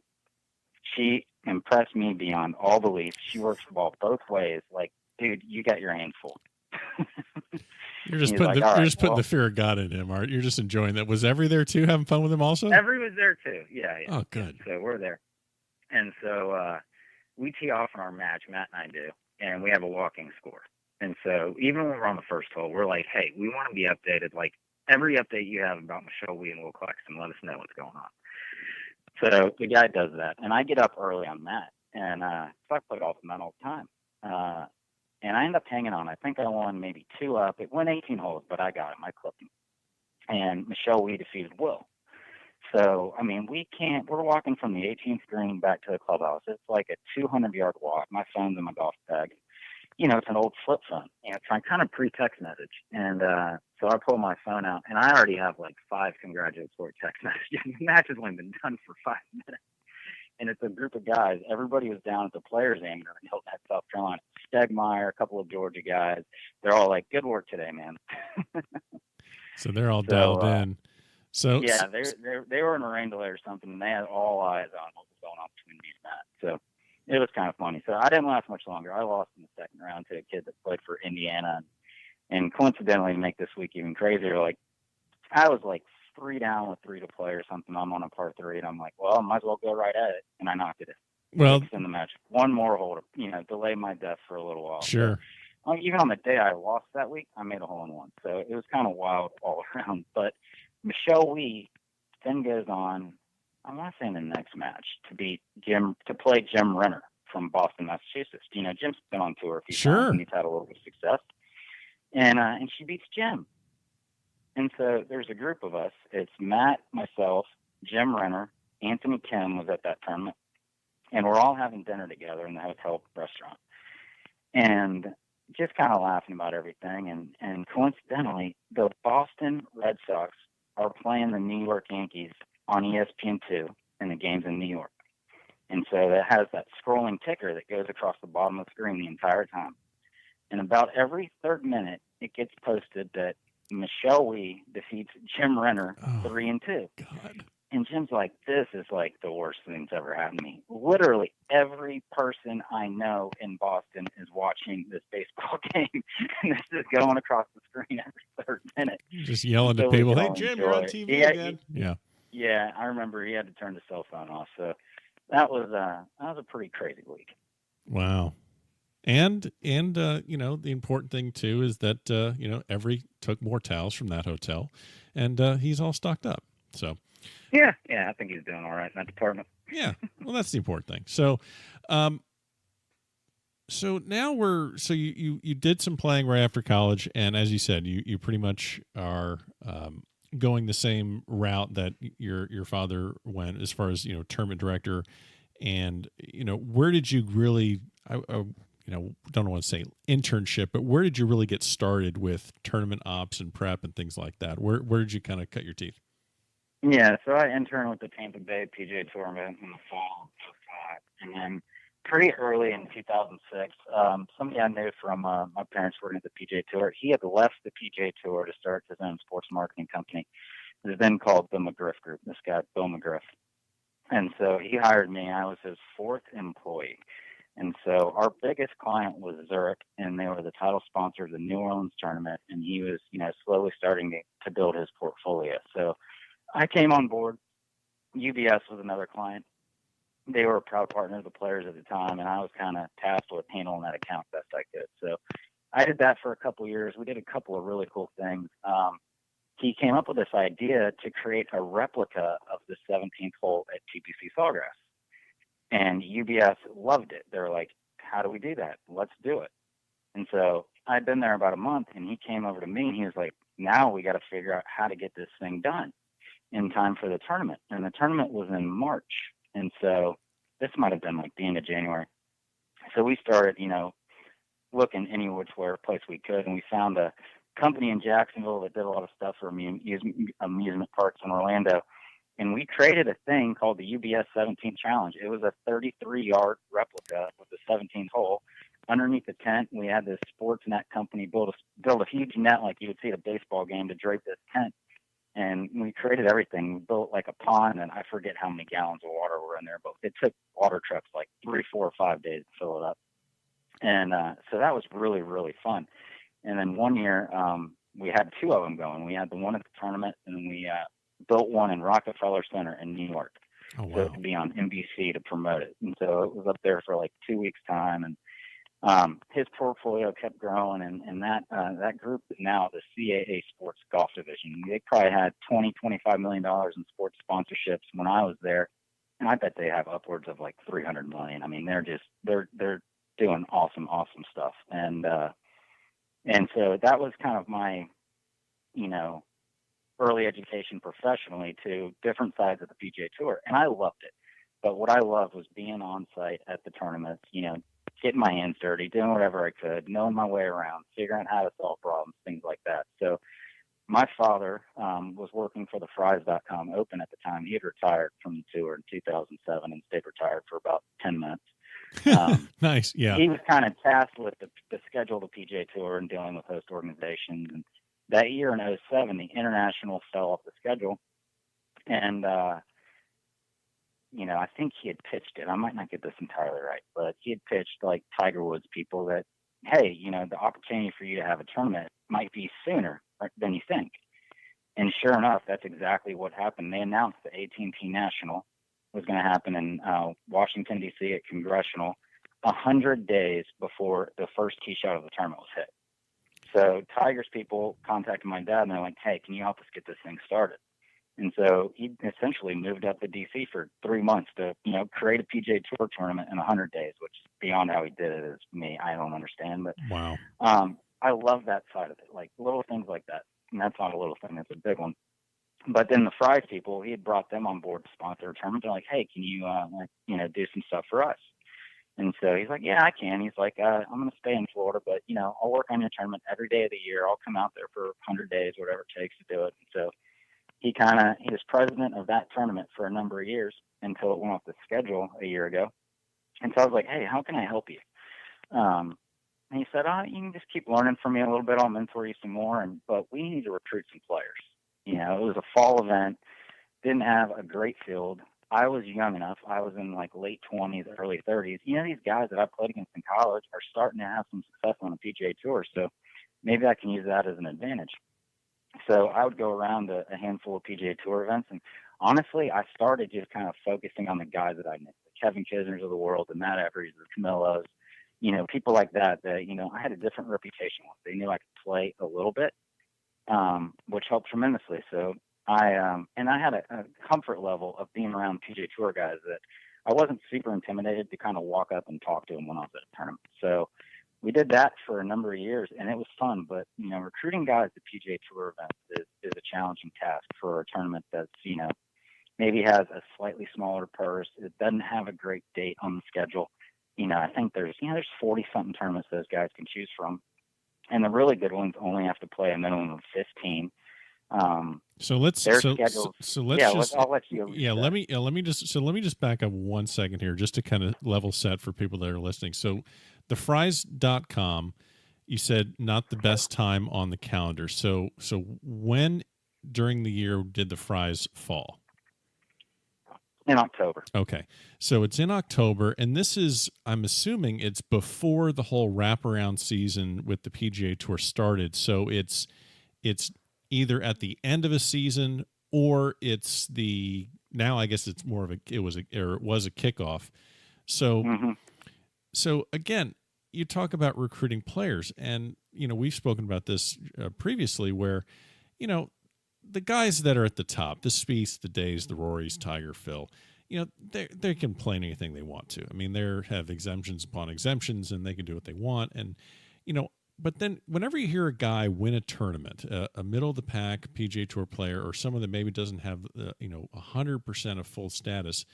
She impressed me beyond all belief. She works the ball both ways. Like, dude, you got your hands full. You're just putting the fear of God in him, Art. You're just enjoying that. Was Every there too, having fun with him also? Every was there too. Yeah. Oh, good. So we're there. And so we tee off in our match, Matt and I do, and we have a walking score. And so even when we're on the first hole, we're like, hey, we want to be updated. Like, every update you have about Michelle Wee and Will Claxton, let us know what's going on. So the guy does that. And I get up early on that. And so I play golf men all the time. And I end up hanging on. I think I won maybe 2 up. It went 18 holes, but I got him. I clipped him. And Michelle Wee defeated Will. So, I mean, we're walking from the 18th green back to the clubhouse. It's like a 200-yard walk. My phone's in my golf bag. You know, it's an old flip phone. You know, it's kind of pre-text message. And so I pull my phone out, and I already have like 5 congratulatory text messages. The match has only been done for 5 minutes. And it's a group of guys. Everybody was down at the Players Anchor in Hilton Head, South Carolina. Stegmeyer, a couple of Georgia guys. They're all like, good work today, man. So they're all dialed in. So yeah, they were in a rain delay or something, and they had all eyes on what was going on between me and Matt. So it was kind of funny. So I didn't last much longer. I lost in the second round to a kid that played for Indiana. And coincidentally, to make this week even crazier, like I was like 3 down with 3 to play or something. I'm on a par 3, and I'm like, well, I might as well go right at it. And I knocked it in. Well, in the match. One more hole to, delay my death for a little while. Sure. So, even on the day I lost that week, I made a hole in one. So it was kind of wild all around. But Michelle Wee then goes on, I want to say in the next match, to play Jim Renner from Boston, Massachusetts. Jim's been on tour a few times, and he's had a little bit of success. And she beats Jim. And so there's a group of us. It's Matt, myself, Jim Renner, Anthony Kim was at that tournament. And we're all having dinner together in the hotel restaurant. And just kind of laughing about everything. And coincidentally, the Boston Red Sox are playing the New York Yankees on ESPN2 in the games in New York. And so it has that scrolling ticker that goes across the bottom of the screen the entire time. And about every third minute, it gets posted that Michelle Wee defeats Jim Renner 3-2. God. And Jim's like, this is like the worst thing that's ever happened to me. Literally every person I know in Boston is watching this baseball game. And this is going across the screen every third minute. Just yelling to people, hey, Jim, you're on TV again. Yeah, I remember he had to turn the cell phone off. So that was a pretty crazy week. Wow. And the important thing too is that Every took more towels from that hotel, and he's all stocked up. So yeah, I think he's doing all right in that department. Yeah, well, that's the important thing. So, so now you did some playing right after college, and as you said, you pretty much are going the same route that your father went as far as tournament director, and where did you really don't want to say internship, but where did you really get started with tournament ops and prep and things like that? Where did you kind of cut your teeth? Yeah, so I interned with the Tampa Bay PGA Tour in the fall of 2005, and then pretty early in 2006, somebody I knew from my parents working at the PGA Tour, he had left the PGA Tour to start his own sports marketing company. It was then called the McGriff Group, this guy, Bill McGriff. And so he hired me. I was his 4th employee. And so our biggest client was Zurich, and they were the title sponsor of the New Orleans tournament, and he was, slowly starting to build his portfolio. So I came on board. UBS was another client. They were a proud partner of the players at the time, and I was kind of tasked with handling that account best I could. So I did that for a couple of years. We did a couple of really cool things. He came up with this idea to create a replica of the 17th hole at TPC Sawgrass. And UBS loved it. They were like, how do we do that? Let's do it. And so I'd been there about a month, and he came over to me, and he was like, now we got to figure out how to get this thing done in time for the tournament. And the tournament was in March. And so this might have been like the end of January. So we started, looking any which place we could. And we found a company in Jacksonville that did a lot of stuff for amusement parks in Orlando. And we created a thing called the UBS 17th Challenge. It was a 33-yard replica with the 17th hole underneath the tent, we had this sports net company build a huge net like you would see at a baseball game to drape this tent. And we created everything. We built like a pond, and I forget how many gallons of water were in there, but it took water trucks like 3, 4, or 5 days to fill it up. And so that was really, really fun. And then one year, we had 2 of them going. We had the one at the tournament, and then we built one in Rockefeller Center in New York. Oh, wow. So it could be on NBC to promote it. And so it was up there for like 2 weeks' time. And his portfolio kept growing, and that group is now the CAA Sports Golf Division. They probably had $20-25 million in sports sponsorships when I was there, and I bet they have upwards of like $300 million. I mean, they're doing awesome stuff, and so that was kind of my, early education professionally to different sides of the PGA Tour, and I loved it. But what I loved was being on site at the tournaments, getting my hands dirty, doing whatever I could, knowing my way around, figuring out how to solve problems, things like that. So my father was working for the Fries.com Open at the time. He had retired from the tour in 2007 and stayed retired for about 10 minutes. Nice, yeah. He was kind of tasked with the schedule of the PGA Tour and dealing with host organizations. And that year in 2007, the International fell off the schedule. And I think he had pitched it. I might not get this entirely right, but he had pitched like Tiger Woods people that, hey, the opportunity for you to have a tournament might be sooner than you think. And sure enough, that's exactly what happened. They announced the AT&T National was going to happen in Washington, D.C. at Congressional 100 days before the first tee shot of the tournament was hit. So Tiger's people contacted my dad, and they're like, hey, can you help us get this thing started? And so he essentially moved up to D.C. for 3 months to, create a PGA Tour tournament in 100 days, which beyond how he did it is me. I don't understand. But wow. I love that side of it, like little things like that. And that's not a little thing. That's a big one. But then the Fries people, he had brought them on board to sponsor a tournament. They're like, hey, can you, do some stuff for us? And so he's like, yeah, I can. He's like, I'm going to stay in Florida, but, I'll work on your tournament every day of the year. I'll come out there for 100 days, whatever it takes to do it. And so he was president of that tournament for a number of years until it went off the schedule a year ago. And so I was like, hey, how can I help you? And he said, you can just keep learning from me a little bit. I'll mentor you some more. But we need to recruit some players. It was a fall event, didn't have a great field. I was young enough. I was in like late 20s, early 30s. These guys that I played against in college are starting to have some success on the PGA Tour. So maybe I can use that as an advantage. So I would go around a handful of PGA Tour events. And honestly, I started just kind of focusing on the guys that I knew, the Kevin Kisners of the world, the Matt Everys, the Camilos, people like that, I had a different reputation with. They knew I could play a little bit, which helped tremendously. So I had a comfort level of being around PGA Tour guys that I wasn't super intimidated to kind of walk up and talk to them when I was at a tournament. So we did that for a number of years, and it was fun. But, recruiting guys to PGA Tour events is a challenging task for a tournament that's, maybe has a slightly smaller purse. It doesn't have a great date on the schedule. I think there's 40-something tournaments those guys can choose from. And the really good ones only have to play a minimum of 15. So let's I'll let you. Yeah, let me just back up 1 second here, just to kind of level set for people that are listening. So, the Fries.com, you said not the best time on the calendar. So when during the year did the Fries fall? In October. Okay, so it's in October, and this is, I'm assuming, it's before the whole wraparound season with the PGA Tour started. So it's either at the end of a season, or it's now I guess it's more of it was a kickoff. So So again, you talk about recruiting players, and we've spoken about this previously, where the guys that are at the top, the Spieths, the Days, the Rorys, Tiger, Phil, they can play anything they want to. I mean, they have exemptions upon exemptions, and they can do what they want, and But then whenever you hear a guy win a tournament, a middle of the pack PGA Tour player, or someone that maybe doesn't have 100% of full status,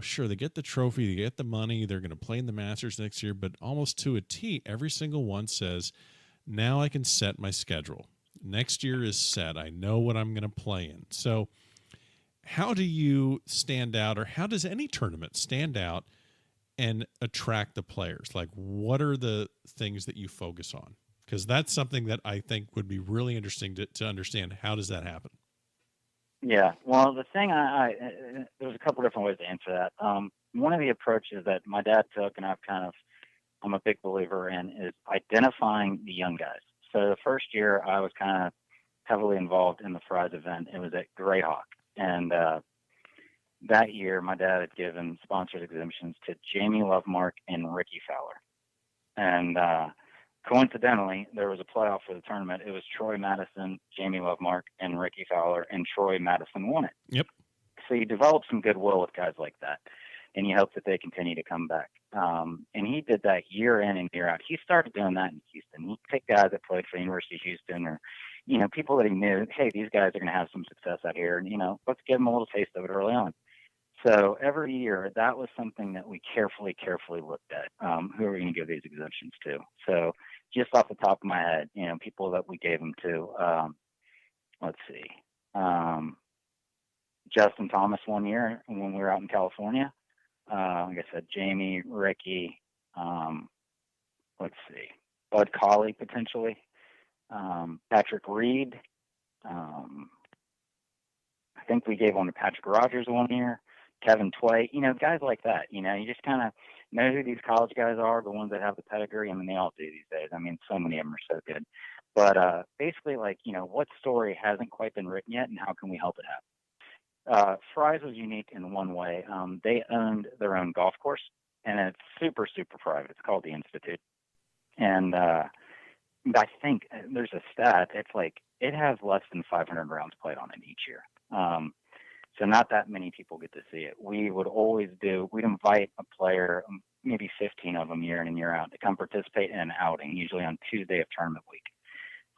sure, they get the trophy, they get the money, they're going to play in the Masters next year, but almost to a T, every single one says, now I can set my schedule. Next year is set. I know what I'm going to play in. So how do you stand out, or how does any tournament stand out and attract the players? Like, what are the things that you focus on? Because that's something that I think would be really interesting to understand. How does that happen? Yeah. Well, the thing there's a couple different ways to answer that. One of the approaches that my dad took, and I'm a big believer in, is identifying the young guys. So the first year I was kind of heavily involved in the Fry's event. It was at Greyhawk. And that year my dad had given sponsored exemptions to Jamie Lovemark and Ricky Fowler. And coincidentally, there was a playoff for the tournament. It was Troy Madison, Jamie Lovemark, and Ricky Fowler, and Troy Madison won it. Yep. So you develop some goodwill with guys like that, and you hope that they continue to come back. And he did that year in and year out. He started doing that in Houston. He'd pick guys that played for the University of Houston, or people that he knew. Hey, these guys are going to have some success out here, and let's give them a little taste of it early on. So every year, that was something that we carefully looked at. Who are we going to give these exemptions to? So just off the top of my head, people that we gave them to. Let's see. Justin Thomas one year when we were out in California. Like I said, Jamie, Ricky, let's see, Bud Colley potentially, Patrick Reed. I think we gave one to Patrick Rogers one year, Kevin Tway, guys like that. You just kind of know who these college guys are, the ones that have the pedigree. I mean, they all do these days. I mean, so many of them are so good. But basically, what story hasn't quite been written yet, and how can we help it happen? Fry's was unique in one way. They owned their own golf course, and it's super private. It's called the Institute. And I think there's a stat. It's like it has less than 500 rounds played on it each year. So not that many people get to see it. We'd invite a player, maybe 15 of them year in and year out, to come participate in an outing, usually on Tuesday of tournament week.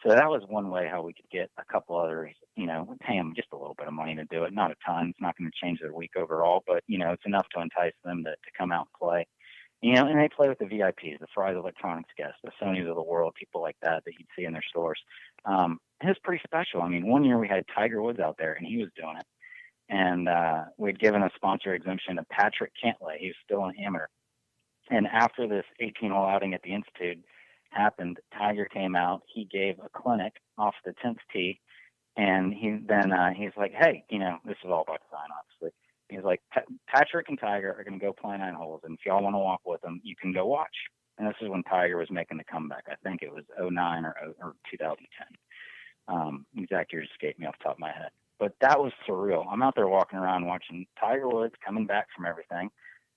So that was one way how we could get a couple others, pay them just a little bit of money to do it. Not a ton. It's not going to change their week overall, but, it's enough to entice them to come out and play. And they play with the VIPs, the Fry's Electronics guests, the Sonys of the world, people like that you'd see in their stores. It was pretty special. I mean, one year we had Tiger Woods out there, and he was doing it. And we'd given a sponsor exemption to Patrick Cantlay. He was still an amateur. And after this 18-hole outing at the Institute happened, Tiger came out. He gave a clinic off the 10th tee, and he's like, hey, this is all about design, obviously. He's like, Patrick and Tiger are going to go play 9 holes, and if y'all want to walk with them, you can go watch. And this is when Tiger was making the comeback. I think it was 2009 or 2010. Exact years escaped me off the top of my head. But that was surreal. I'm out there walking around watching Tiger Woods coming back from everything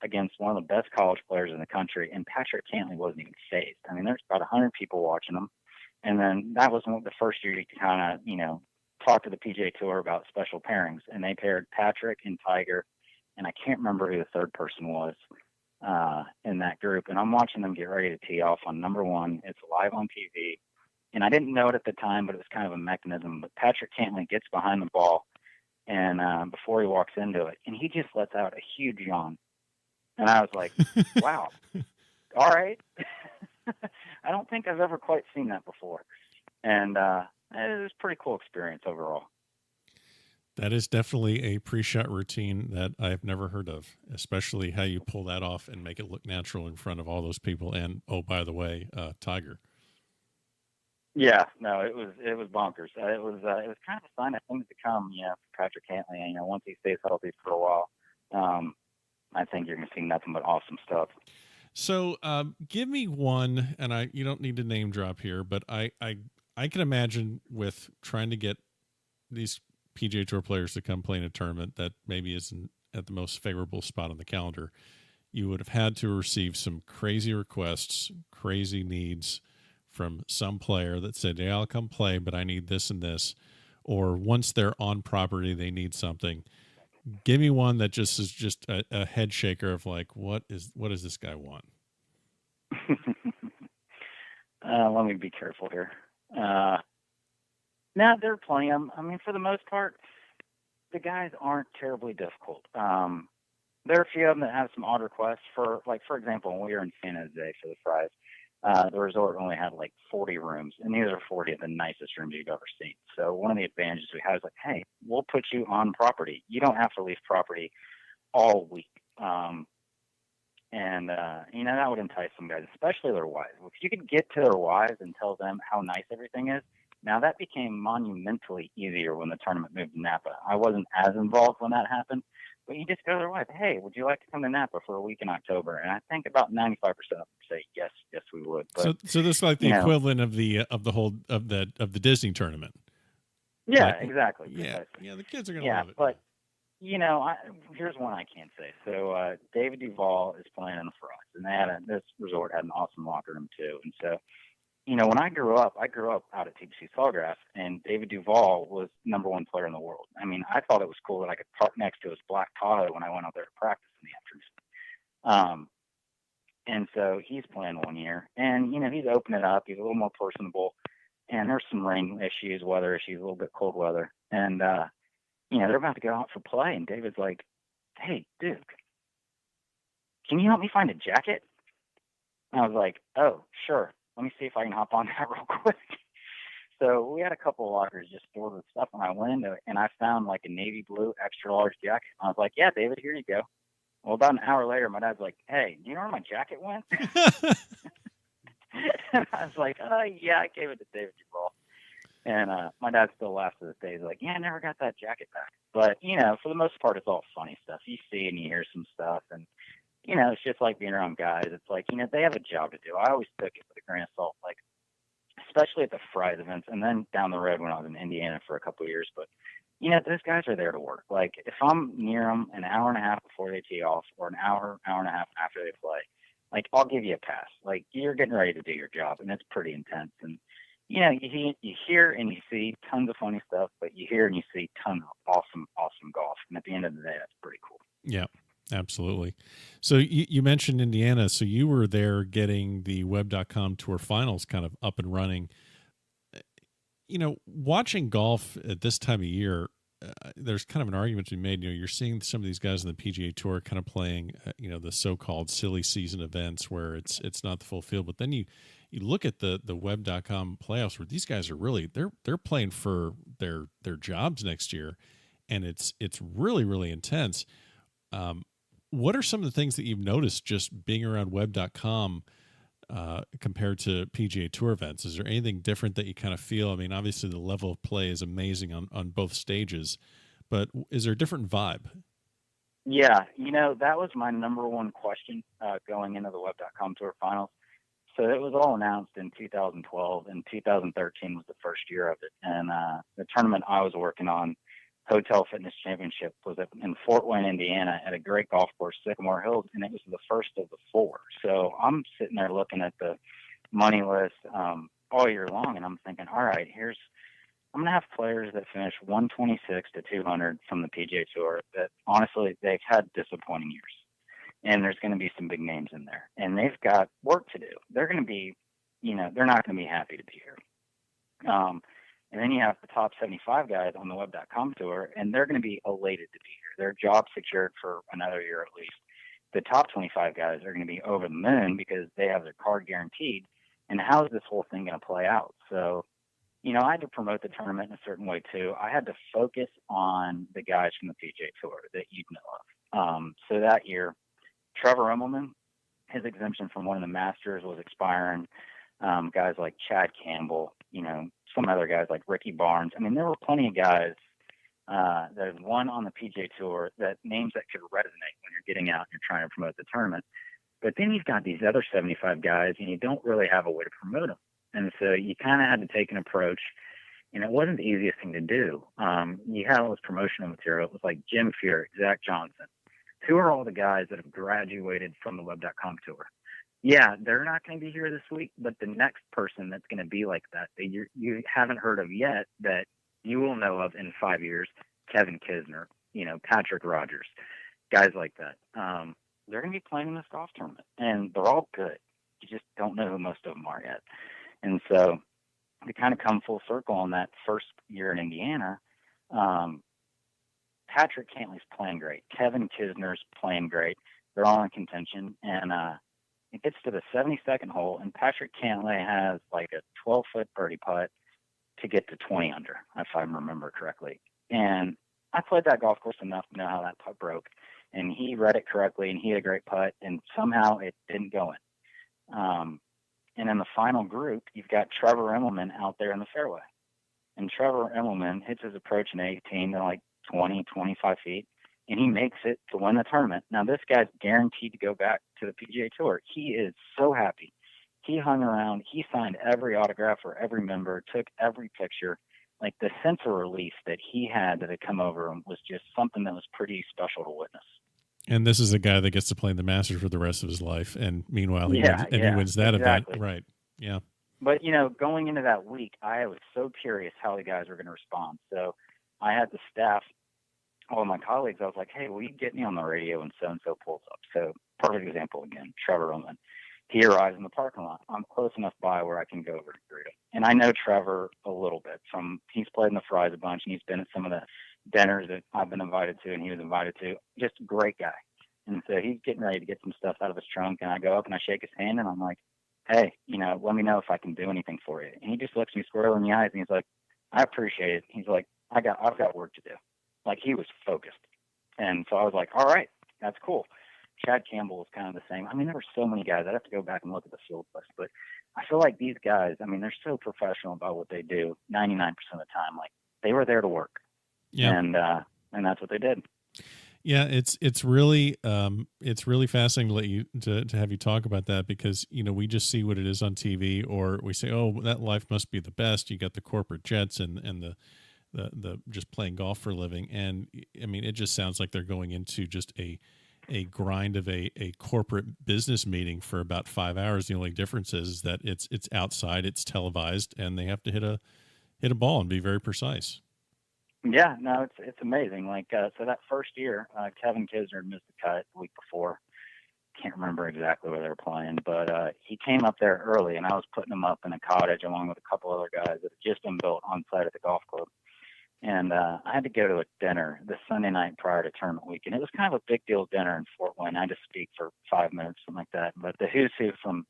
against one of the best college players in the country, and Patrick Cantlay wasn't even phased. I mean, there's about 100 people watching him. And then that was the first year you could kind of, talk to the PGA Tour about special pairings. And they paired Patrick and Tiger, and I can't remember who the third person was in that group. And I'm watching them get ready to tee off on number 1. It's live on TV. And I didn't know it at the time, but it was kind of a mechanism. But Patrick Cantlay gets behind the ball, and before he walks into it, and he just lets out a huge yawn. And I was like, wow, all right. I don't think I've ever quite seen that before. And it was a pretty cool experience overall. That is definitely a pre-shot routine that I've never heard of, especially how you pull that off and make it look natural in front of all those people. And, oh, by the way, Tiger. Yeah, no, it was bonkers. It was kind of a sign of things to come, for Patrick Cantlay. Once he stays healthy for a while, I think you're going to see nothing but awesome stuff. So, give me one, and you don't need to name drop here, but I can imagine with trying to get these PGA Tour players to come play in a tournament that maybe isn't at the most favorable spot on the calendar, you would have had to receive some crazy requests, crazy needs from some player that said, yeah, I'll come play, but I need this and this. Or once they're on property, they need something. Give me one that just is just a head shaker of like, what does this guy want? Let me be careful here. Now, there are plenty of them. I mean, for the most part, the guys aren't terribly difficult. There are a few of them that have some odd requests for example, when we were in San Jose for the Fry's, the resort only had 40 rooms, and these are 40 of the nicest rooms you've ever seen. So one of the advantages we had is hey, we'll put you on property. You don't have to leave property all week. And, that would entice some guys, especially their wives. If you could get to their wives and tell them how nice everything is, now that became monumentally easier when the tournament moved to Napa. I wasn't as involved when that happened, but you just go to their wife, hey, would you like to come to Napa for a week in October? And I think about 95% of them say, yes, we would. But, so this is like the equivalent of the Disney tournament. Yeah, like, exactly. Yeah, precisely. the kids are going to love it. But, here's one I can't say. So David Duval is playing in the Frost, and this resort had an awesome locker room too. And so, when I grew up out at TPC Sawgrass, and David Duval was #1 player in the world. I mean, I thought it was cool that I could park next to his black Tahoe when I went out there to practice in the afternoon. And so he's playing one year, and he's opening it up. He's a little more personable, and there's some rain issues, weather issues, a little bit cold weather, and they're about to go out for play, and David's like, hey, Duke, can you help me find a jacket? And I was like, oh, sure. Let me see if I can hop on that real quick. So we had a couple of lockers just stored with stuff, and I went into it, and I found like a navy blue extra large jacket. I was like, yeah, David, here you go. Well, about an hour later, my dad's like, hey, do you know where my jacket went? And I was like, yeah, I gave it to David Duval. And my dad still laughs to this day. He's like, yeah, I never got that jacket back. But, for the most part, it's all funny stuff. You see and you hear some stuff. And, it's just like being around guys. It's like, they have a job to do. I always took it with a grain of salt, like, especially at the Fry's events. And then down the road when I was in Indiana for a couple of years. But, those guys are there to work. Like, if I'm near them an hour and a half before they tee off or an hour and a half after they play, like, I'll give you a pass. Like, you're getting ready to do your job, and it's pretty intense. And, you hear and you see tons of funny stuff, but you hear and you see tons of awesome golf. And at the end of the day, that's pretty cool. Yeah, absolutely. So you mentioned Indiana. So you were there getting the Web.com Tour Finals kind of up and running. Watching golf at this time of year, there's kind of an argument to be made. You're seeing some of these guys on the PGA Tour kind of playing, the so-called silly season events where it's not the full field. But then you look at the Web.com playoffs where these guys are really they're playing for their jobs next year, and it's really, really intense. What are some of the things that you've noticed just being around Web.com compared to PGA Tour events? Is there anything different that you kind of feel? I mean, obviously the level of play is amazing on both stages, but is there a different vibe? Yeah, that was my #1 question going into the Web.com Tour Finals. So it was all announced in 2012, and 2013 was the first year of it. And the tournament I was working on, Hotel Fitness Championship, was in Fort Wayne, Indiana, at a great golf course, Sycamore Hills, and it was the first of the 4. So I'm sitting there looking at the money list all year long, and I'm thinking, all right, I'm going to have players that finish 126 to 200 from the PGA Tour that, honestly, they've had disappointing years. And there's going to be some big names in there. And they've got work to do. They're going to be, they're not going to be happy to be here. And then you have the top 75 guys on the Web.com Tour, and they're going to be elated to be here. Their job secured for another year at least. The top 25 guys are going to be over the moon because they have their card guaranteed. And how is this whole thing going to play out? So, I had to promote the tournament in a certain way too. I had to focus on the guys from the PGA Tour that you'd know of. So that year, Trevor Immelman, his exemption from one of the Masters was expiring. Guys like Chad Campbell, some other guys like Ricky Barnes. I mean, there were plenty of guys that have won on the PGA Tour, that names that could resonate when you're getting out and you're trying to promote the tournament. But then you've got these other 75 guys, and you don't really have a way to promote them. And so you kind of had to take an approach, and it wasn't the easiest thing to do. You had all this promotional material. It was like Jim Furyk, Zach Johnson. Who are all the guys that have graduated from the Web.com Tour? Yeah, they're not going to be here this week, but the next person that's going to be like that you haven't heard of yet, that you will know of in 5 years, Kevin Kisner, Patrick Rogers, guys like that. They're going to be playing in this golf tournament, and they're all good. You just don't know who most of them are yet. And so to kind of come full circle on that first year in Indiana, Patrick Cantlay's playing great. Kevin Kisner's playing great. They're all in contention. And it gets to the 72nd hole, and Patrick Cantlay has like a 12-foot birdie putt to get to 20 under, if I remember correctly. And I played that golf course enough to know how that putt broke. and he read it correctly, and he had a great putt, and somehow it didn't go in. And in the final group, you've got Trevor Immelman out there in the fairway. And Trevor Immelman hits his approach in 18 to like 20, 25 feet, and he makes it to win the tournament. Now, this guy's guaranteed to go back to the PGA Tour. He is so happy. He hung around. He signed every autograph for every member, took every picture. Like, the sense of relief that he had that had come over him was just something that was pretty special to witness. And this is a guy that gets to play in the Masters for the rest of his life. And meanwhile, he wins that event. Right. Yeah. But, you know, going into that week, I was so curious how the guys were going to respond. So I had the staff, all of my colleagues, I was like, hey, will you get me on the radio when so-and-so pulls up? So perfect example again, Trevor Ullman. He arrives in the parking lot. I'm close enough by where I can go over to greet him. And I know Trevor a little bit. He's played in the Fries a bunch, and he's been at some of the dinners that I've been invited to and he was invited to. Just a great guy. And so he's getting ready to get some stuff out of his trunk, and I go up and I shake his hand, and I'm like, hey, you know, let me know if I can do anything for you. And he just looks me squarely in the eyes, and he's like, I appreciate it. He's like, I've got work to do. Like, he was focused. And so I was like, all right, that's cool. Chad Campbell was kind of the same. I mean, there were so many guys. I'd have to go back and look at the field list, but I feel like these guys, I mean, they're so professional about what they do 99% of the time. Like, they were there to work. Yeah. And that's what they did. Yeah, it's really fascinating to let you to have you talk about that, because, you know, we just see what it is on TV, or we say, oh, that life must be the best. You got the corporate jets and the just playing golf for a living. And I mean, it just sounds like they're going into just a grind of a corporate business meeting for about 5 hours. The only difference is that it's outside, it's televised, and they have to hit a ball and be very precise. Yeah, no, it's amazing. Like, so that first year, Kevin Kisner missed the cut the week before. Can't remember exactly where they were playing, but he came up there early, and I was putting him up in a cottage along with a couple other guys that had just been built on site at the golf club. And I had to go to a dinner the Sunday night prior to tournament week, and it was kind of a big deal dinner in Fort Wayne. I had to speak for 5 minutes, something like that. But the who's who from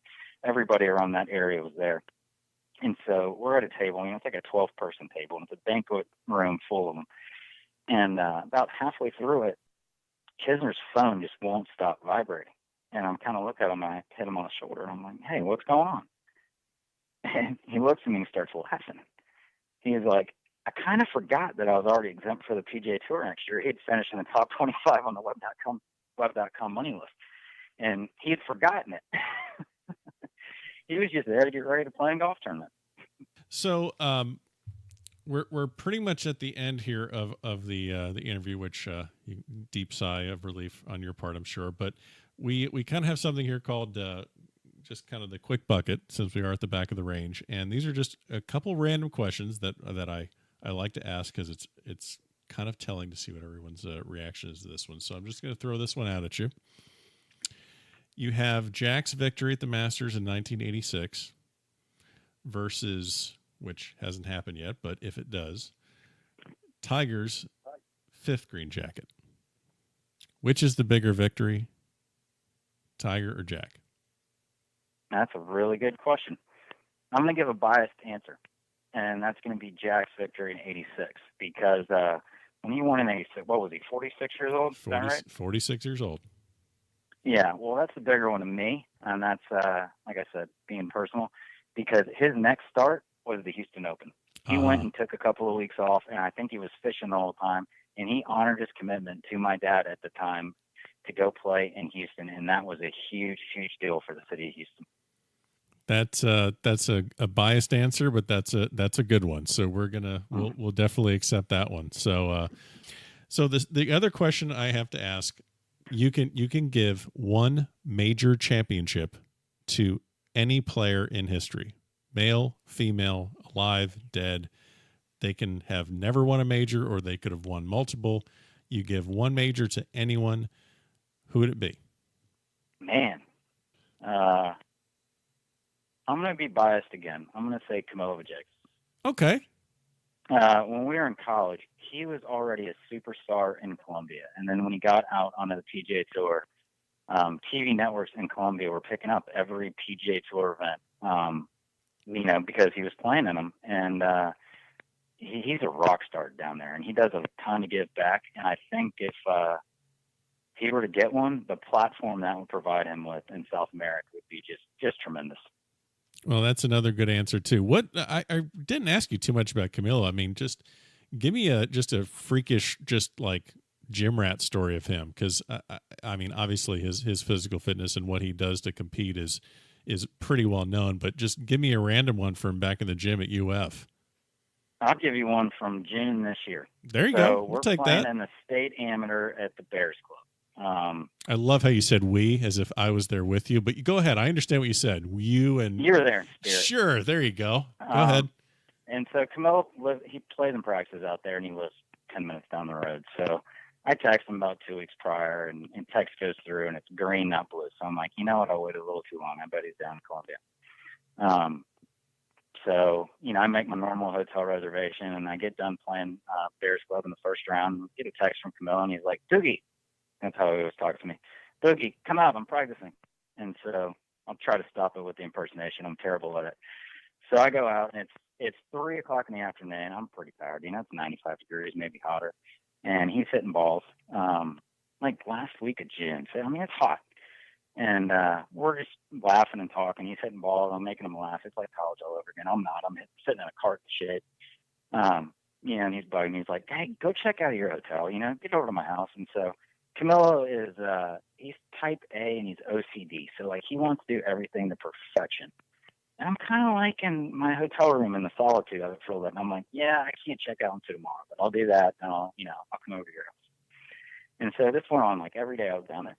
everybody around that area was there. And so we're at a table, you know, it's like a 12-person table, and it's a banquet room full of them. And about halfway through it, Kisner's phone just won't stop vibrating. And I'm kind of looking at him, and I hit him on the shoulder, and I'm like, hey, what's going on? And he looks at me and starts laughing. He was like, I kind of forgot that I was already exempt for the PGA Tour next year. He'd finished in the top 25 on the web.com money list. And he had forgotten it. He was just there to get ready to play in golf tournament. So we're pretty much at the end here of the interview, which deep sigh of relief on your part, I'm sure. But we kind of have something here called just kind of the quick bucket, since we are at the back of the range. And these are just a couple random questions that I like to ask, because it's kind of telling to see what everyone's reaction is to this one. So I'm just going to throw this one out at you. You have Jack's victory at the Masters in 1986 versus, which hasn't happened yet, but if it does, Tiger's 5th green jacket. Which is the bigger victory, Tiger or Jack? That's a really good question. I'm going to give a biased answer, and that's going to be Jack's victory in 86, because when he won in 86, what was he, 46 years old? Is that right? 46 years old. Yeah, well, that's a bigger one to me, and that's, like I said, being personal, because his next start was the Houston Open. He went and took a couple of weeks off, and I think he was fishing the whole time, and he honored his commitment to my dad at the time to go play in Houston, and that was a huge, huge deal for the city of Houston. That's a biased answer, but that's a good one. So we'll definitely accept that one. So the other question I have to ask, you can give one major championship to any player in history, male, female, alive, dead. They can have never won a major, or they could have won multiple. You give one major to anyone. Who would it be? Man, I'm going to be biased again. I'm going to say Camilo Villegas. Okay. When we were in college, he was already a superstar in Colombia. And then when he got out onto the PGA Tour, TV networks in Colombia were picking up every PGA Tour event, because he was playing in them. And he's a rock star down there, and he does a ton to give back. And I think if he were to get one, the platform that would provide him with in South America would be just tremendous. Well, that's another good answer too. What I didn't ask you too much about Camilo. I mean, just give me a freakish, just like gym rat story of him, because I mean, obviously his physical fitness and what he does to compete is pretty well known. But just give me a random one from back in the gym at UF. I'll give you one from June this year. There you go. We're take playing that. in the state amateur at the Bears Club. I love how you said we, as if I was there with you. But you go ahead. I understand what you said. You and you were there in spirit. Sure. There you go. Go ahead. And so Camilo he plays and practices out there, and he lives 10 minutes down the road. So I text him about 2 weeks prior, and text goes through, and it's green, not blue. So I'm like, you know what? I waited a little too long. I bet he's down in Columbia. So, I make my normal hotel reservation, and I get done playing Bears Club in the first round. Get a text from Camilo, and he's like, Doogie. That's how he always talks to me. Doogie, come out. I'm practicing. And so I'll try to stop it with the impersonation. I'm terrible at it. So I go out, and it's 3 o'clock in the afternoon. I'm pretty tired. It's 95 degrees, maybe hotter. And he's hitting balls like last week of June. So, it's hot. And we're just laughing and talking. He's hitting balls. I'm making him laugh. It's like college all over again. I'm not. I'm sitting in a cart and shit. And he's bugging me. He's like, hey, go check out of your hotel. Get over to my house. And so Camilo is he's type A and he's OCD. So, he wants to do everything to perfection. And I'm kind of like in my hotel room in the solitude of it for a little bit. And I'm like, yeah, I can't check out until tomorrow, but I'll do that. And I'll come over to your house. And so this went on every day I was down there.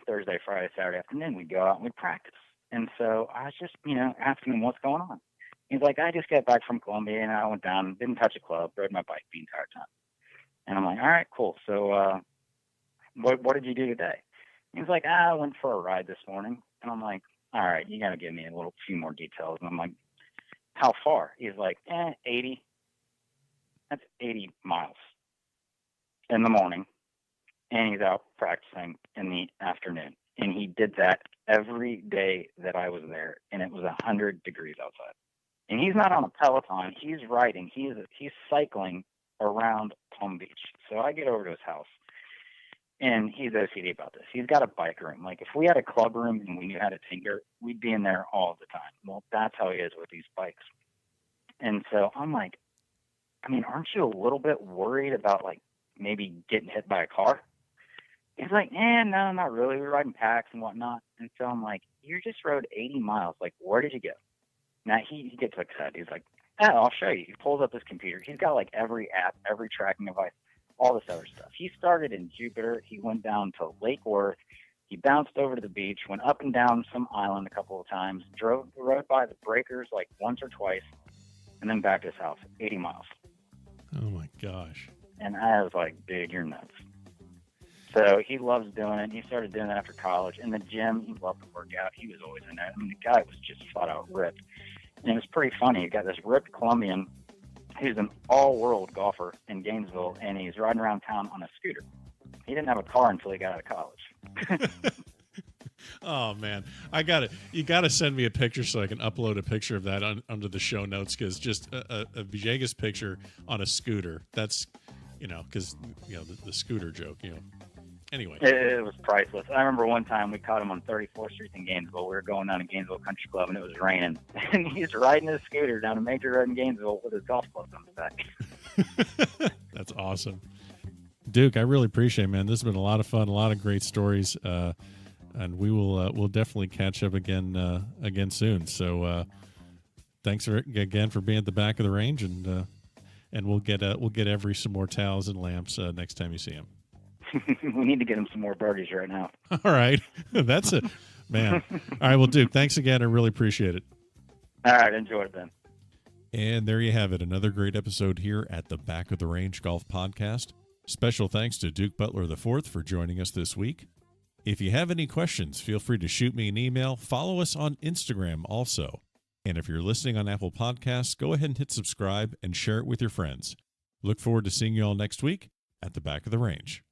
Thursday, Friday, Saturday afternoon, we'd go out and we'd practice. And so I was just, asking him what's going on. He's like, I just got back from Columbia and I went down, didn't touch a club, rode my bike the entire time. And I'm like, all right, cool. So what did you do today? He's like, I went for a ride this morning. And I'm like, all right, you got to give me a few more details. And I'm like, how far? He's like, 80. That's 80 miles in the morning. And he's out practicing in the afternoon. And he did that every day that I was there. And it was 100 degrees outside. And he's not on a Peloton. He's riding. He's cycling around Palm Beach. So I get over to his house. And he's OCD about this. He's got a bike room. If we had a club room and we knew how to tinker, we'd be in there all the time. Well, that's how he is with these bikes. And so I'm like, aren't you a little bit worried about, maybe getting hit by a car? He's like, no, not really. We're riding packs and whatnot. And so I'm like, you just rode 80 miles. Where did you go? Now, he gets excited. He's like, I'll show you. He pulls up his computer. He's got, every app, every tracking device, all this other stuff. He started in Jupiter. He went down to Lake Worth. He bounced over to the beach, went up and down some island a couple of times, rode by the breakers once or twice, and then back to his house, 80 miles. Oh, my gosh. And I was like, dude, you're nuts. So he loves doing it. He started doing that after college. In the gym, he loved to work out. He was always in there. The guy was just flat out ripped. And it was pretty funny. You got this ripped Colombian who's an all-world golfer in Gainesville, and he's riding around town on a scooter. He didn't have a car until he got out of college. Oh man, you got to send me a picture so I can upload a picture of that under the show notes, because just a Villegas picture on a scooter. That's, because the scooter joke. Anyway, it was priceless. I remember one time we caught him on 34th Street in Gainesville. We were going down to Gainesville Country Club, and it was raining. And he's riding his scooter down a major road in Gainesville with his golf clubs on his back. That's awesome. Duke, I really appreciate it, man. This has been a lot of fun, a lot of great stories, and we'll definitely catch up again soon. So thanks again for being at the back of the range, and we'll get Every some more towels and lamps next time you see him. We need to get him some more birdies right now. All right. That's it, man. All right. Well, Duke, thanks again. I really appreciate it. All right. Enjoy it then. And there you have it. Another great episode here at the Back of the Range Golf Podcast. Special thanks to Duke Butler IV for joining us this week. If you have any questions, feel free to shoot me an email. Follow us on Instagram also. And if you're listening on Apple Podcasts, go ahead and hit subscribe and share it with your friends. Look forward to seeing you all next week at the Back of the Range.